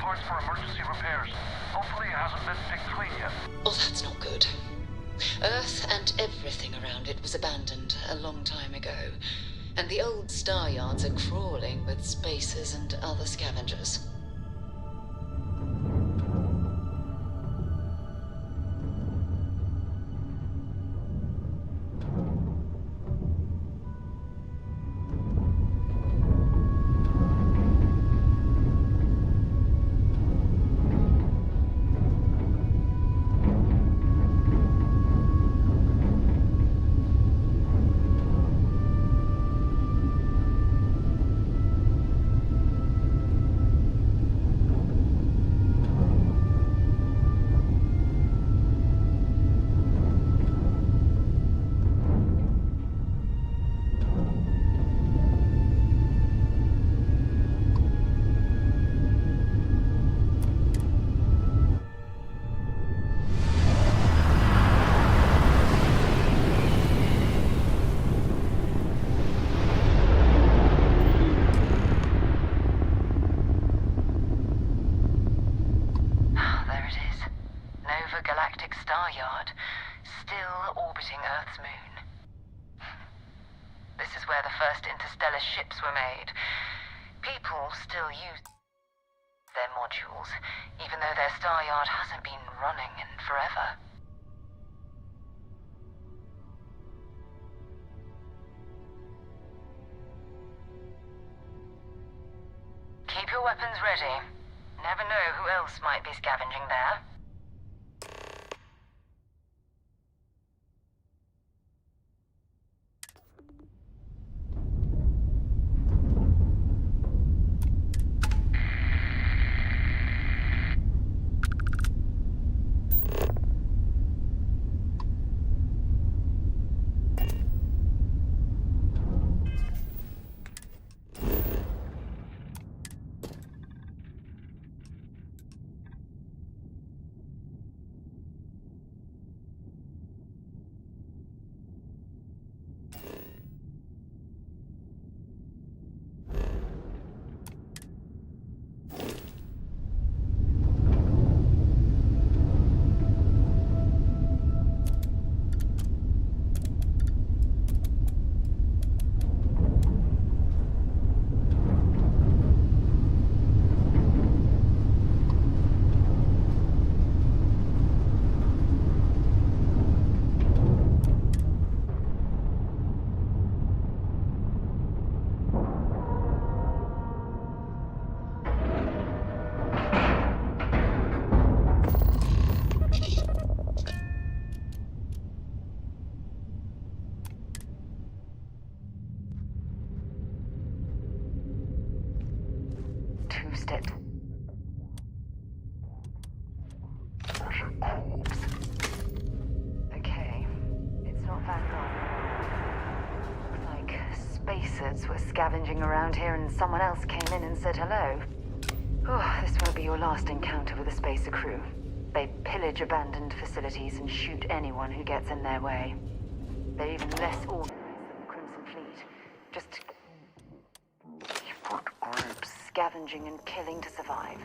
source for emergency repairs. Hopefully it hasn't been picked clean yet. Oh, that's not good. Earth and everything around it was abandoned a long time ago, and the old star yards are crawling with spacers and other scavengers. Ships were made. People still use their modules, even though their star yard hasn't been running in forever. Keep your weapons ready. Never know who else might be scavenging there. Okay, it's not that long. Looks like spacers were scavenging around here and someone else came in and said hello. Oh, this won't be your last encounter with a spacer crew. They pillage abandoned facilities and shoot anyone who gets in their way. They're even less organized than the Crimson Fleet. Just groups scavenging and killing to survive.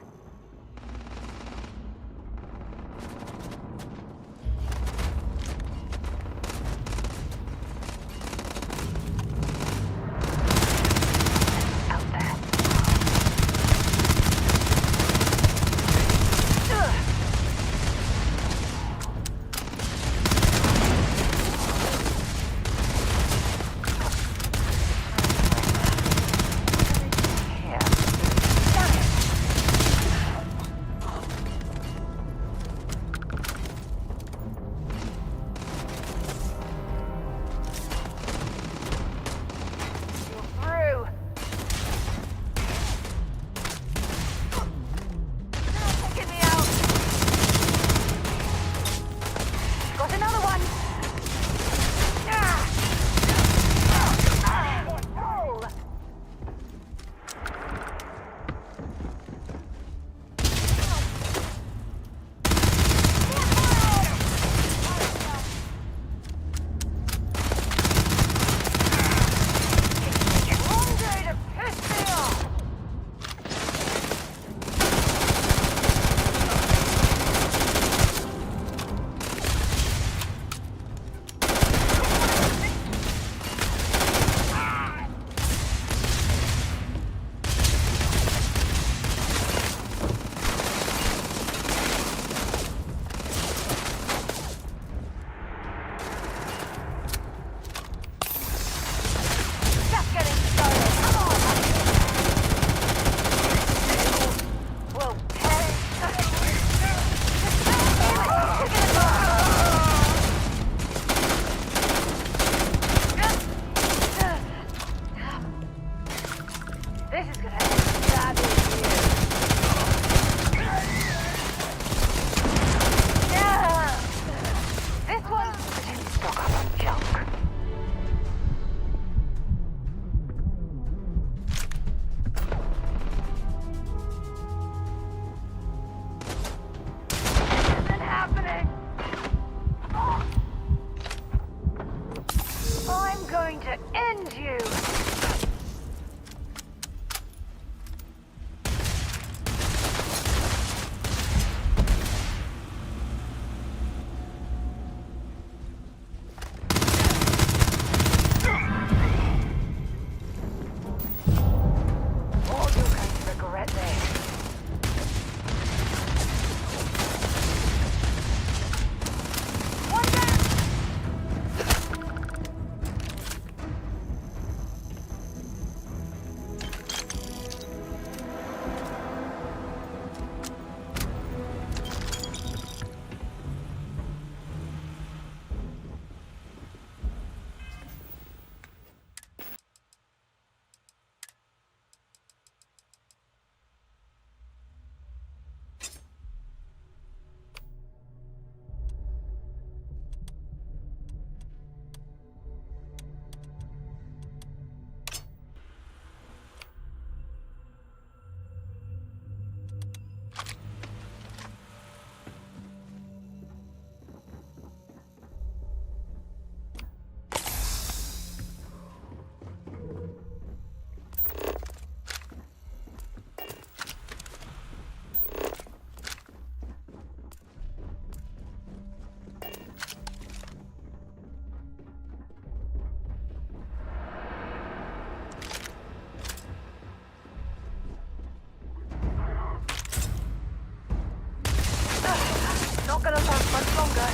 not gonna last much longer.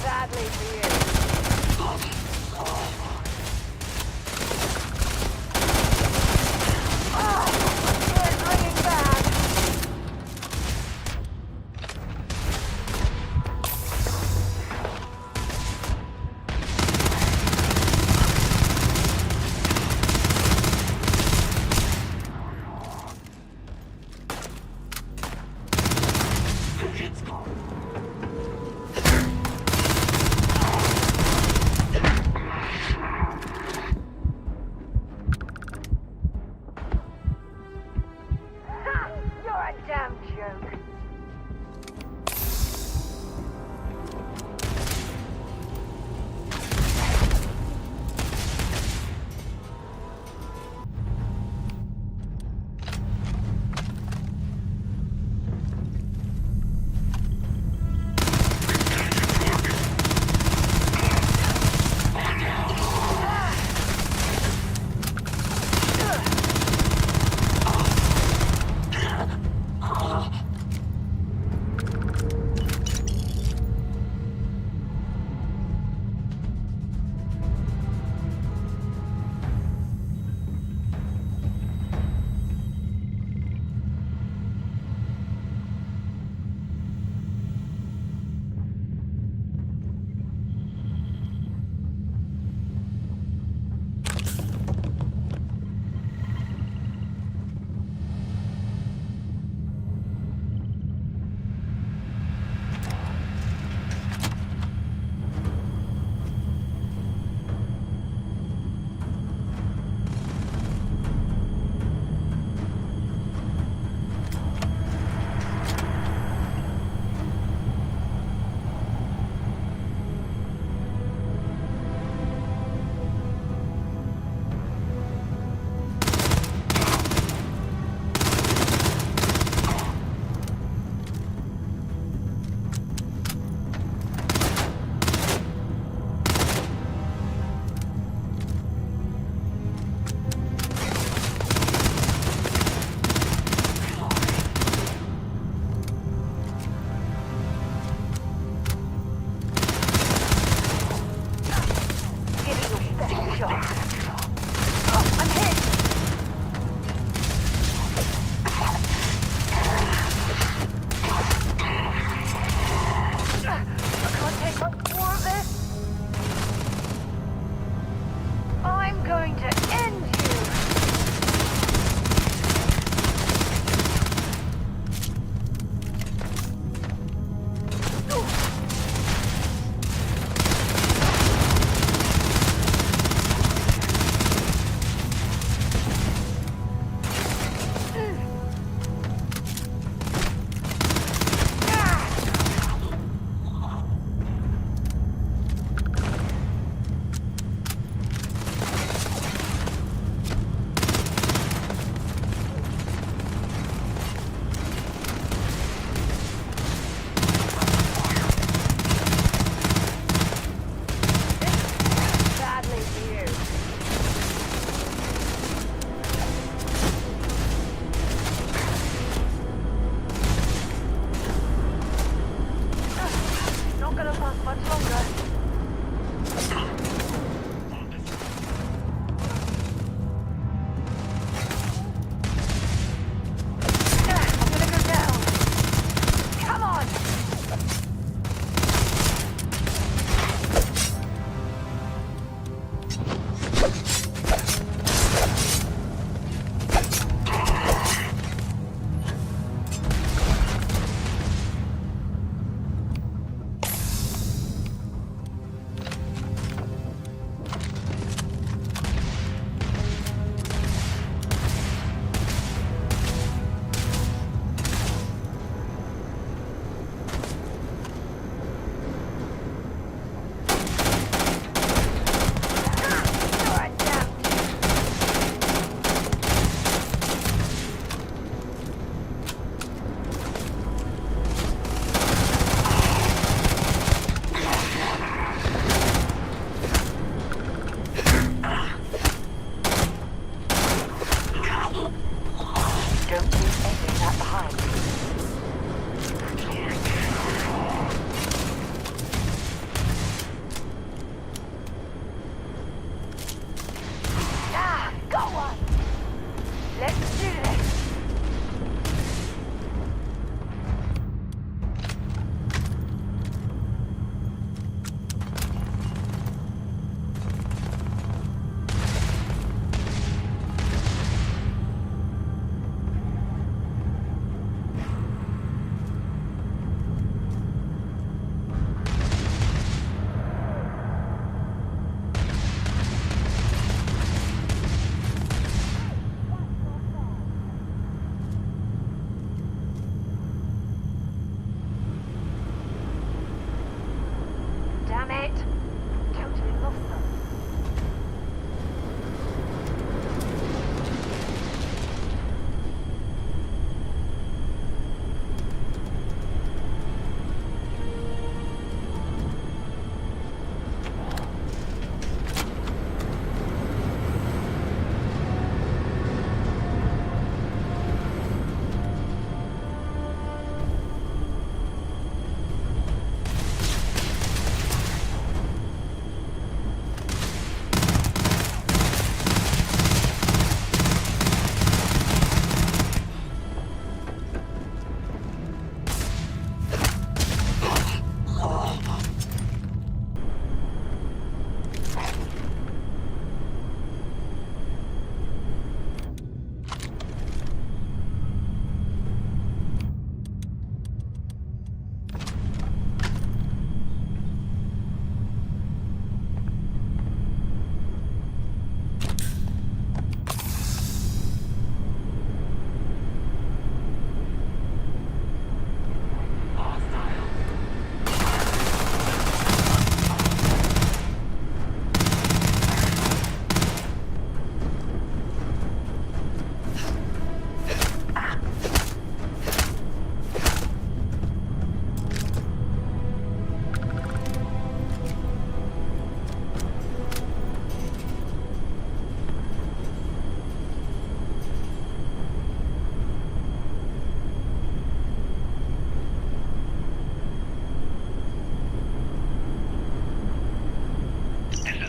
Sadly for you. It's ringing bad. You're a damn joke.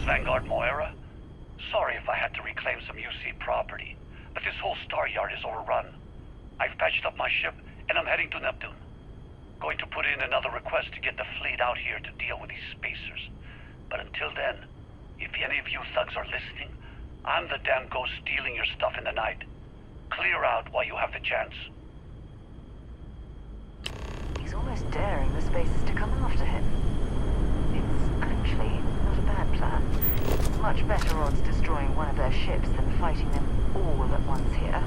is Vanguard Moira. Sorry if I had to reclaim some UC property, but this whole star yard is overrun. I've patched up my ship, and I'm heading to Neptune. Going to put in another request to get the fleet out here to deal with these spacers. But until then, if any of you thugs are listening, I'm the damn ghost stealing your stuff in the night. Clear out while you have the chance. He's almost daring the spacers to come after him. It's actually not a bad plan. Much better odds destroying one of their ships than fighting them all at once here.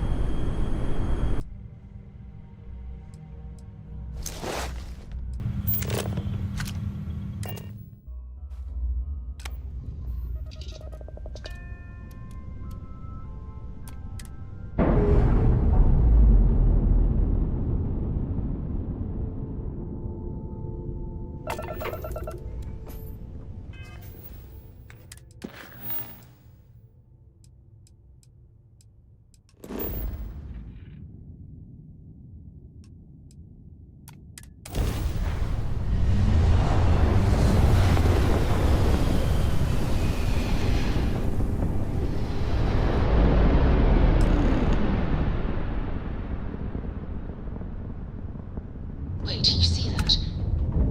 Wait, you see that?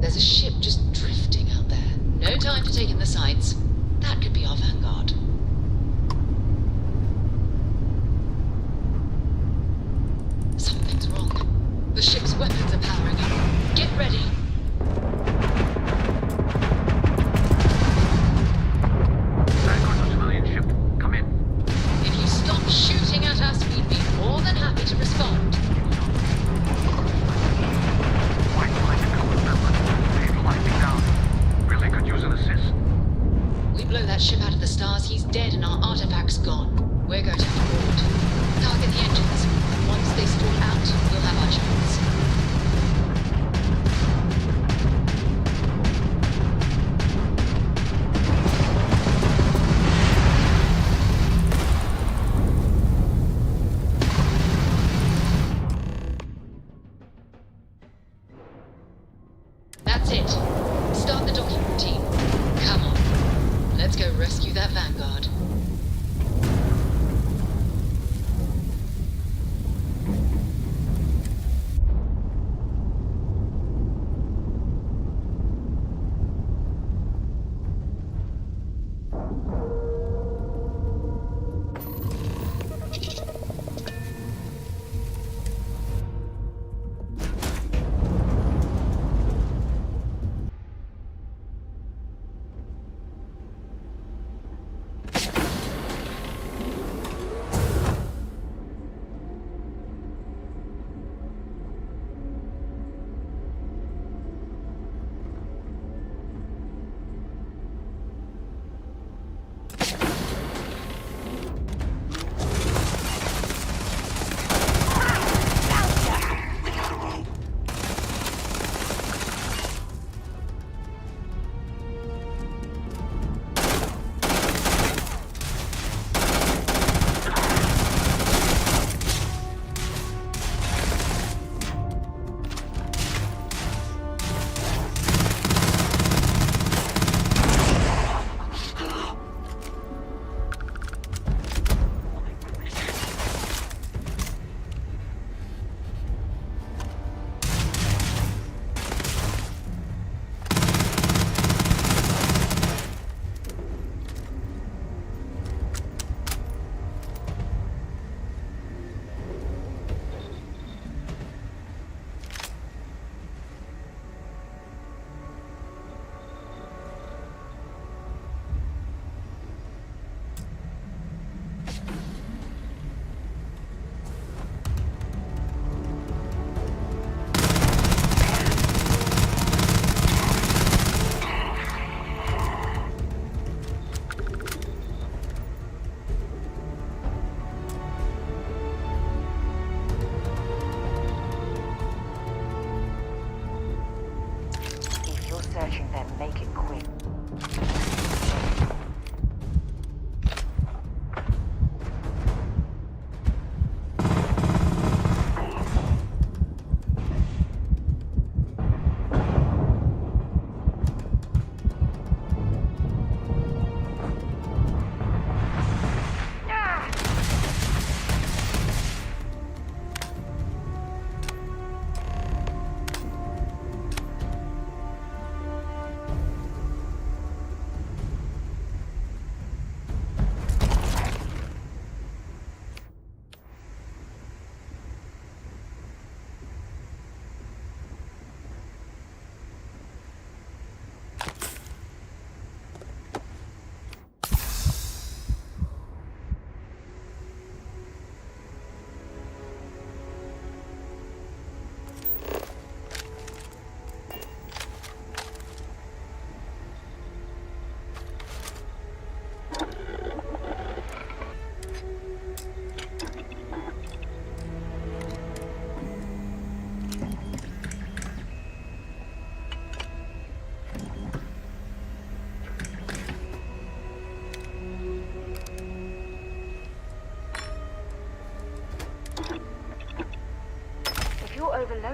There's a ship just drifting out there. No time to take in the sights. That could be our vanguard. Something's wrong. The ship's weapons are powering up. Get ready. Vanguard's a civilian ship. Come in. If you stop shooting at us, we'd be more than happy to respond. Really could use an assist. We blow that ship out of the stars, he's dead and our artifact's gone. We're going to have to board. Target the engines. Once they stall out, we'll have our chance. That's it. Start the docking routine. Come on. Let's go rescue that Vanguard.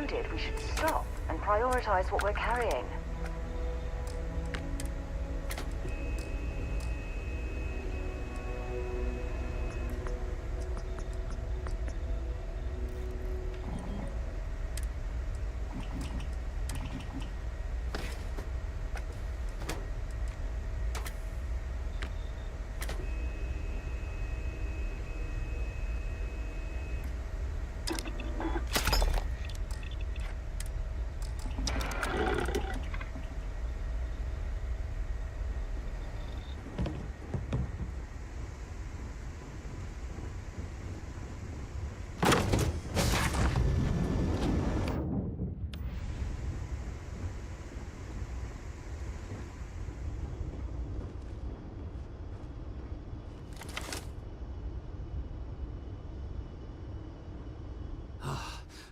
loaded, we should stop and prioritize what we're carrying.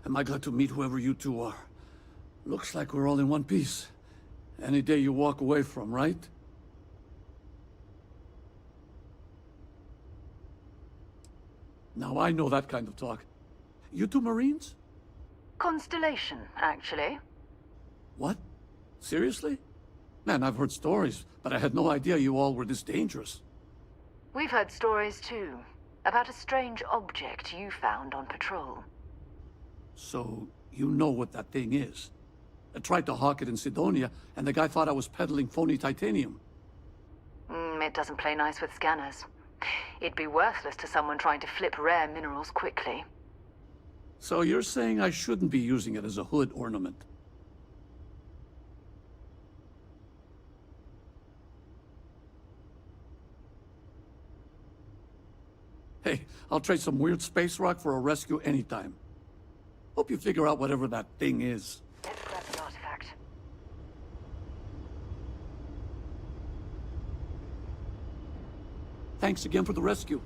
Am I glad to meet whoever you two are. Looks like we're all in one piece. Any day you walk away from, right? Now I know that kind of talk. You two Marines? Constellation, actually. What? Seriously? Man, I've heard stories, but I had no idea you all were this dangerous. We've heard stories too, about a strange object you found on patrol. So, you know what that thing is. I tried to hawk it in Sidonia, and the guy thought I was peddling phony titanium. It doesn't play nice with scanners. It'd be worthless to someone trying to flip rare minerals quickly. So you're saying I shouldn't be using it as a hood ornament? Hey, I'll trade some weird space rock for a rescue anytime. Hope you figure out whatever that thing is. Let's grab the artifact. Thanks again for the rescue.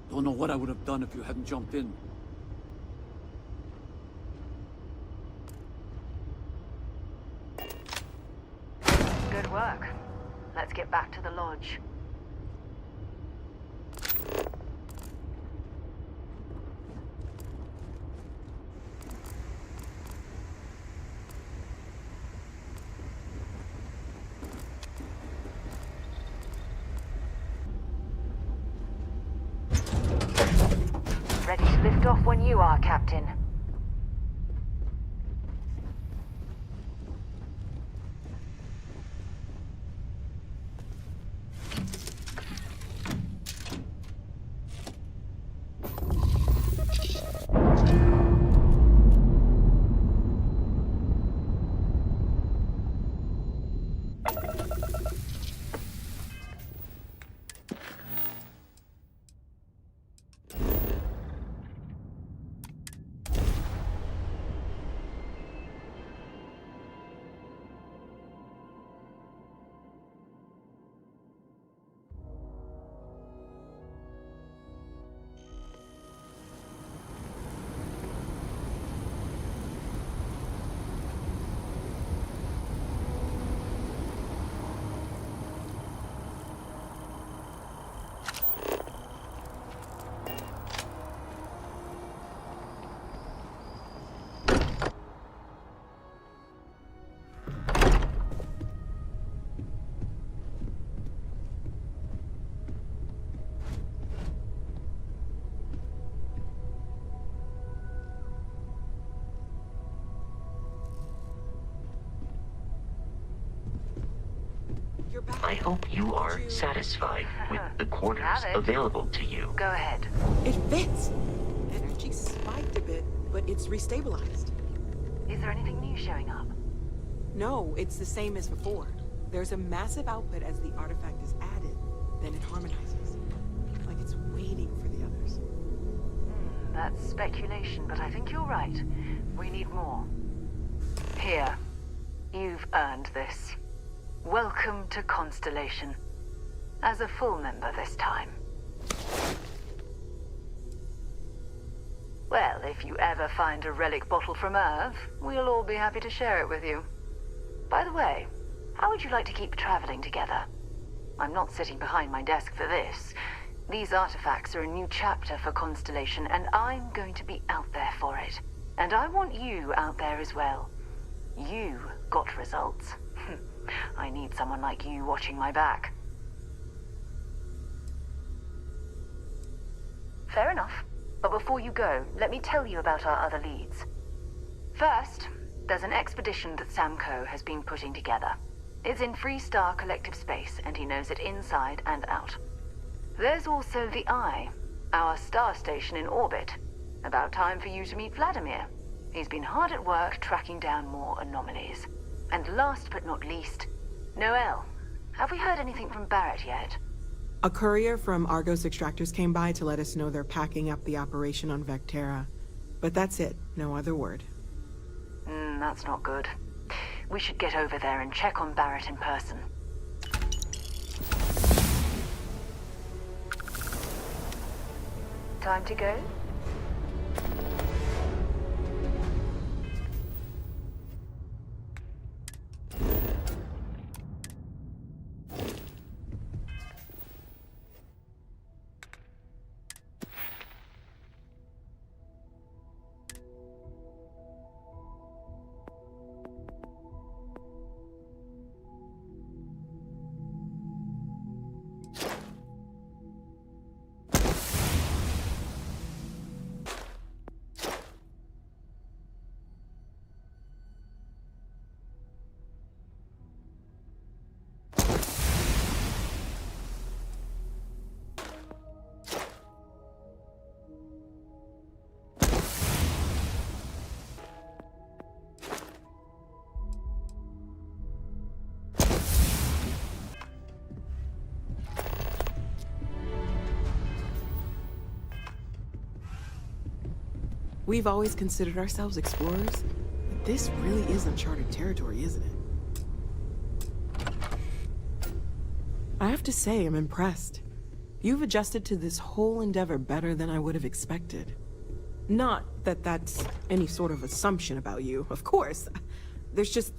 Don't know what I would have done if you hadn't jumped in. Good work. Let's get back to the lodge. Ready to lift off when you are, Captain. I hope you are satisfied with the quarters available to you. Go ahead. It fits. Energy spiked a bit, but it's restabilized. Is there anything new showing up? No, it's the same as before. There's a massive output as the artifact is added, then it harmonizes. Like it's waiting for the others. That's speculation, but I think you're right. We need more. Here. You've earned this. Welcome to Constellation. As a full member this time. Well, if you ever find a relic bottle from Earth, we'll all be happy to share it with you. By the way, how would you like to keep traveling together? I'm not sitting behind my desk for this. These artifacts are a new chapter for Constellation, and I'm going to be out there for it. And I want you out there as well. You got results. I need someone like you watching my back. Fair enough. But before you go, let me tell you about our other leads. First, there's an expedition that Samco has been putting together. It's in Freestar Collective Space, and he knows it inside and out. There's also the Eye, our star station in orbit. About time for you to meet Vladimir. He's been hard at work tracking down more anomalies. And last but not least, Noel. Have we heard anything from Barrett yet? A courier from Argos Extractors came by to let us know they're packing up the operation on Vectera. But that's it, no other word. That's not good. We should get over there and check on Barrett in person. Time to go? We've always considered ourselves explorers, but this really is uncharted territory, isn't it? I have to say, I'm impressed. You've adjusted to this whole endeavor better than I would have expected. Not that that's any sort of assumption about you, of course. There's just,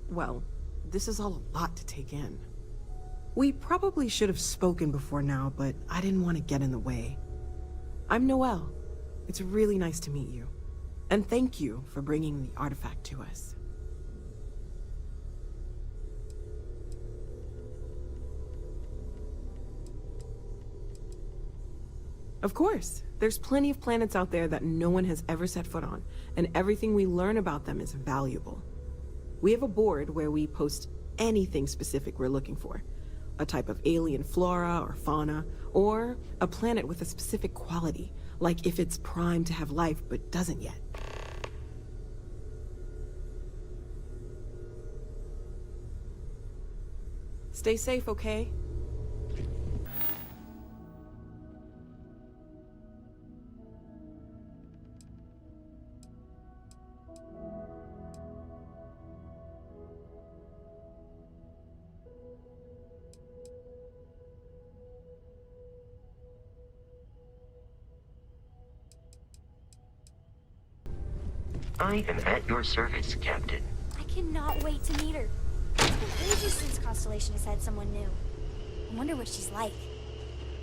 well, this is all a lot to take in. We probably should have spoken before now, but I didn't want to get in the way. I'm Noel. It's really nice to meet you. And thank you for bringing the artifact to us. Of course. There's plenty of planets out there that no one has ever set foot on, and everything we learn about them is valuable. We have a board where we post anything specific we're looking for. A type of alien flora or fauna, or a planet with a specific quality, like if it's primed to have life but doesn't yet. Stay safe, okay? I am at your service, Captain. I cannot wait to meet her. It's been ages since Constellation has had someone new. I wonder what she's like.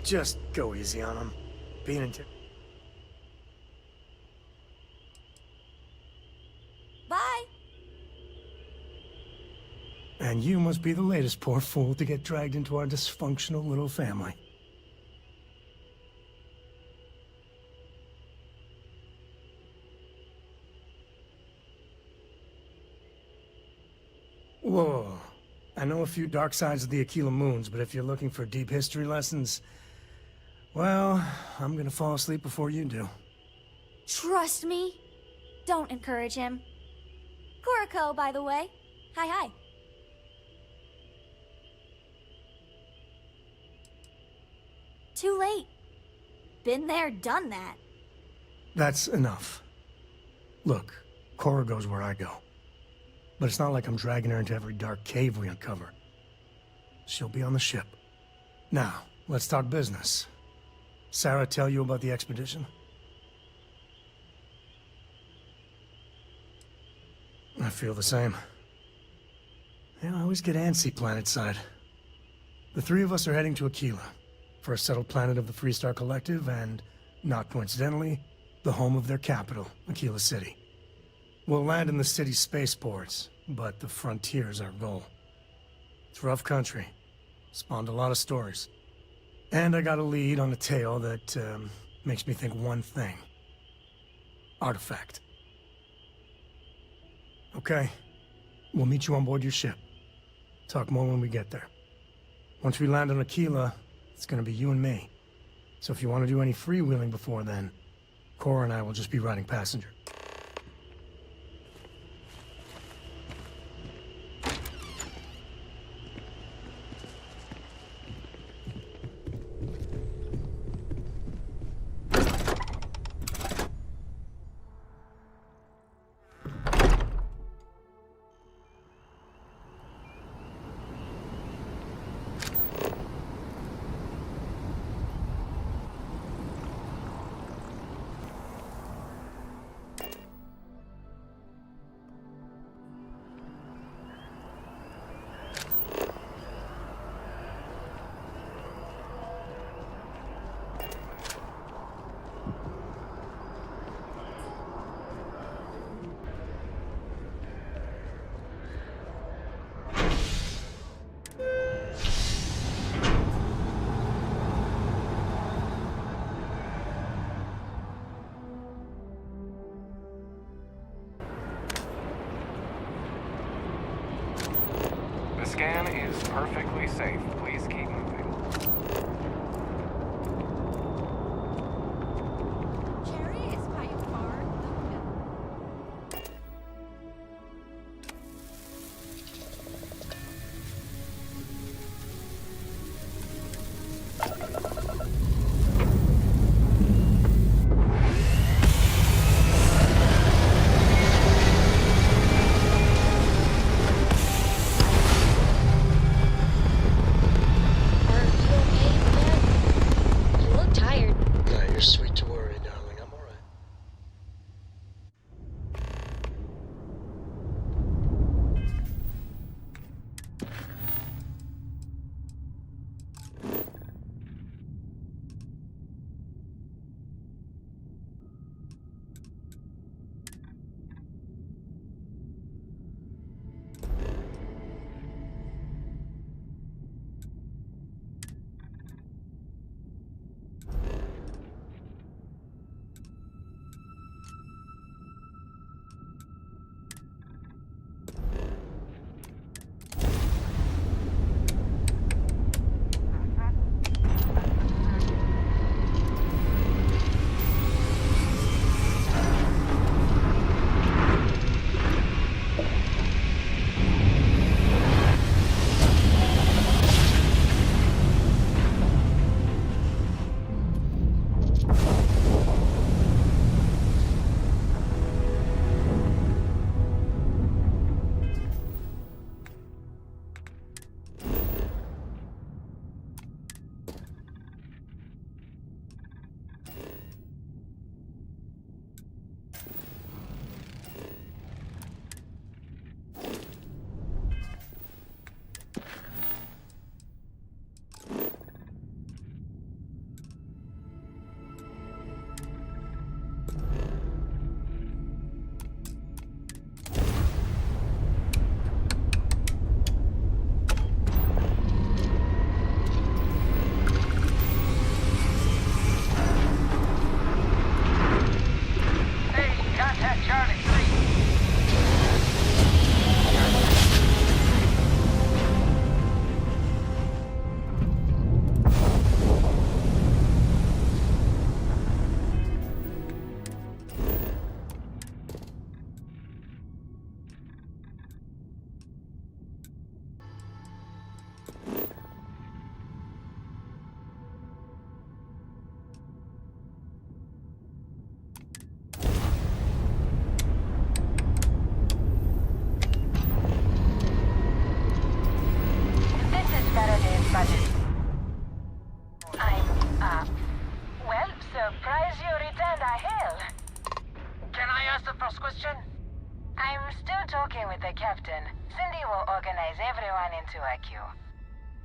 Just go easy on him. Bye! And you must be the latest poor fool to get dragged into our dysfunctional little family. Whoa. I know a few dark sides of the Aquila moons, but if you're looking for deep history lessons, well, I'm gonna fall asleep before you do. Trust me. Don't encourage him. Kuriko, by the way. Hi. Too late. Been there, done that. That's enough. Look, Cora goes where I go. But it's not like I'm dragging her into every dark cave we uncover. She'll be on the ship. Now, let's talk business. Sarah tell you about the expedition? I feel the same. Yeah, I always get antsy planetside. The three of us are heading to Aquila, for a settled planet of the Freestar Collective and, not coincidentally, the home of their capital, Aquila City. We'll land in the city's spaceports, but the frontier's our goal. It's rough country. Spawned a lot of stories. And I got a lead on a tale that makes me think one thing. Artifact. Okay. We'll meet you on board your ship. Talk more when we get there. Once we land on Aquila, it's gonna be you and me. So if you want to do any freewheeling before then, Cora and I will just be riding passenger. The scan is perfectly safe. Please keep moving. Cherry is by far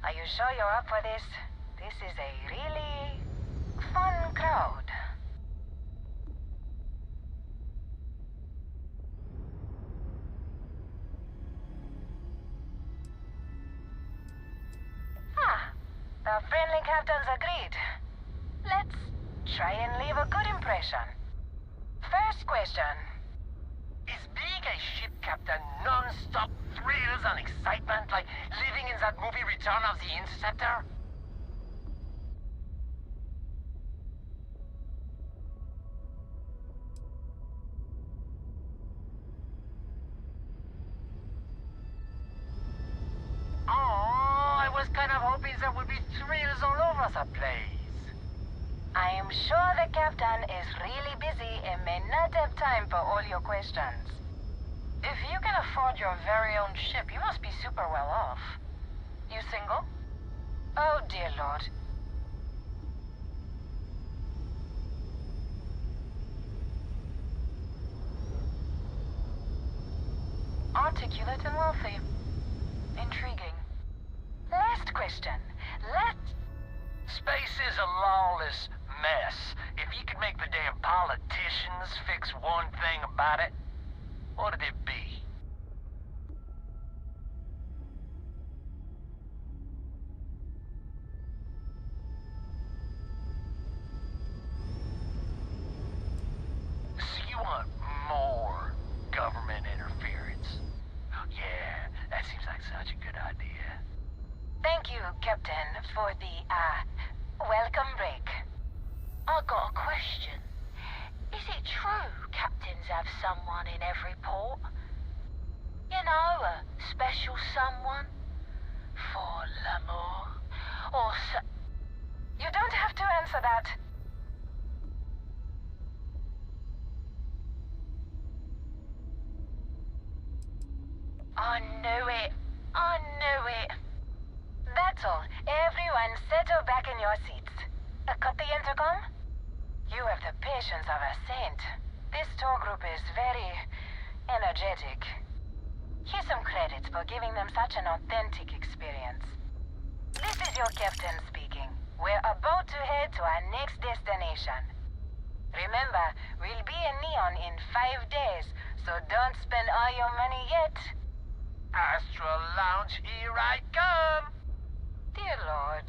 Are you sure you're up for this? This is a really fun crowd. captains agreed. Let's try and leave a good impression. First question. Is being a ship captain non-stop thrills and excitement like living in that movie Return of the Interceptor? Oh, I was kind of hoping there would be thrills all over the place. I am sure the captain is really busy and may not have time for all your questions. If you can afford your very own ship, you must be super well off. You single? Oh, dear Lord. Articulate and wealthy. Intriguing. Last question. Space is a lawless mess. If you could make the damn politicians fix one thing about it, what'd it be? So you want more government interference? Yeah, that seems like such a good idea. Thank you, Captain, for the, welcome break. I got a question. Is it true captains have someone in every port? You know, a special someone? For l'amour? Or You don't have to answer that. I knew it. I knew it. That's all. Everyone settle back in your seats. Cut the intercom? You have the patience of a saint. This tour group is very energetic. Here's some credits for giving them such an authentic experience. This is your captain speaking. We're about to head to our next destination. Remember, we'll be in Neon in 5 days, so don't spend all your money yet. Astral Lounge, here I come! Dear Lord.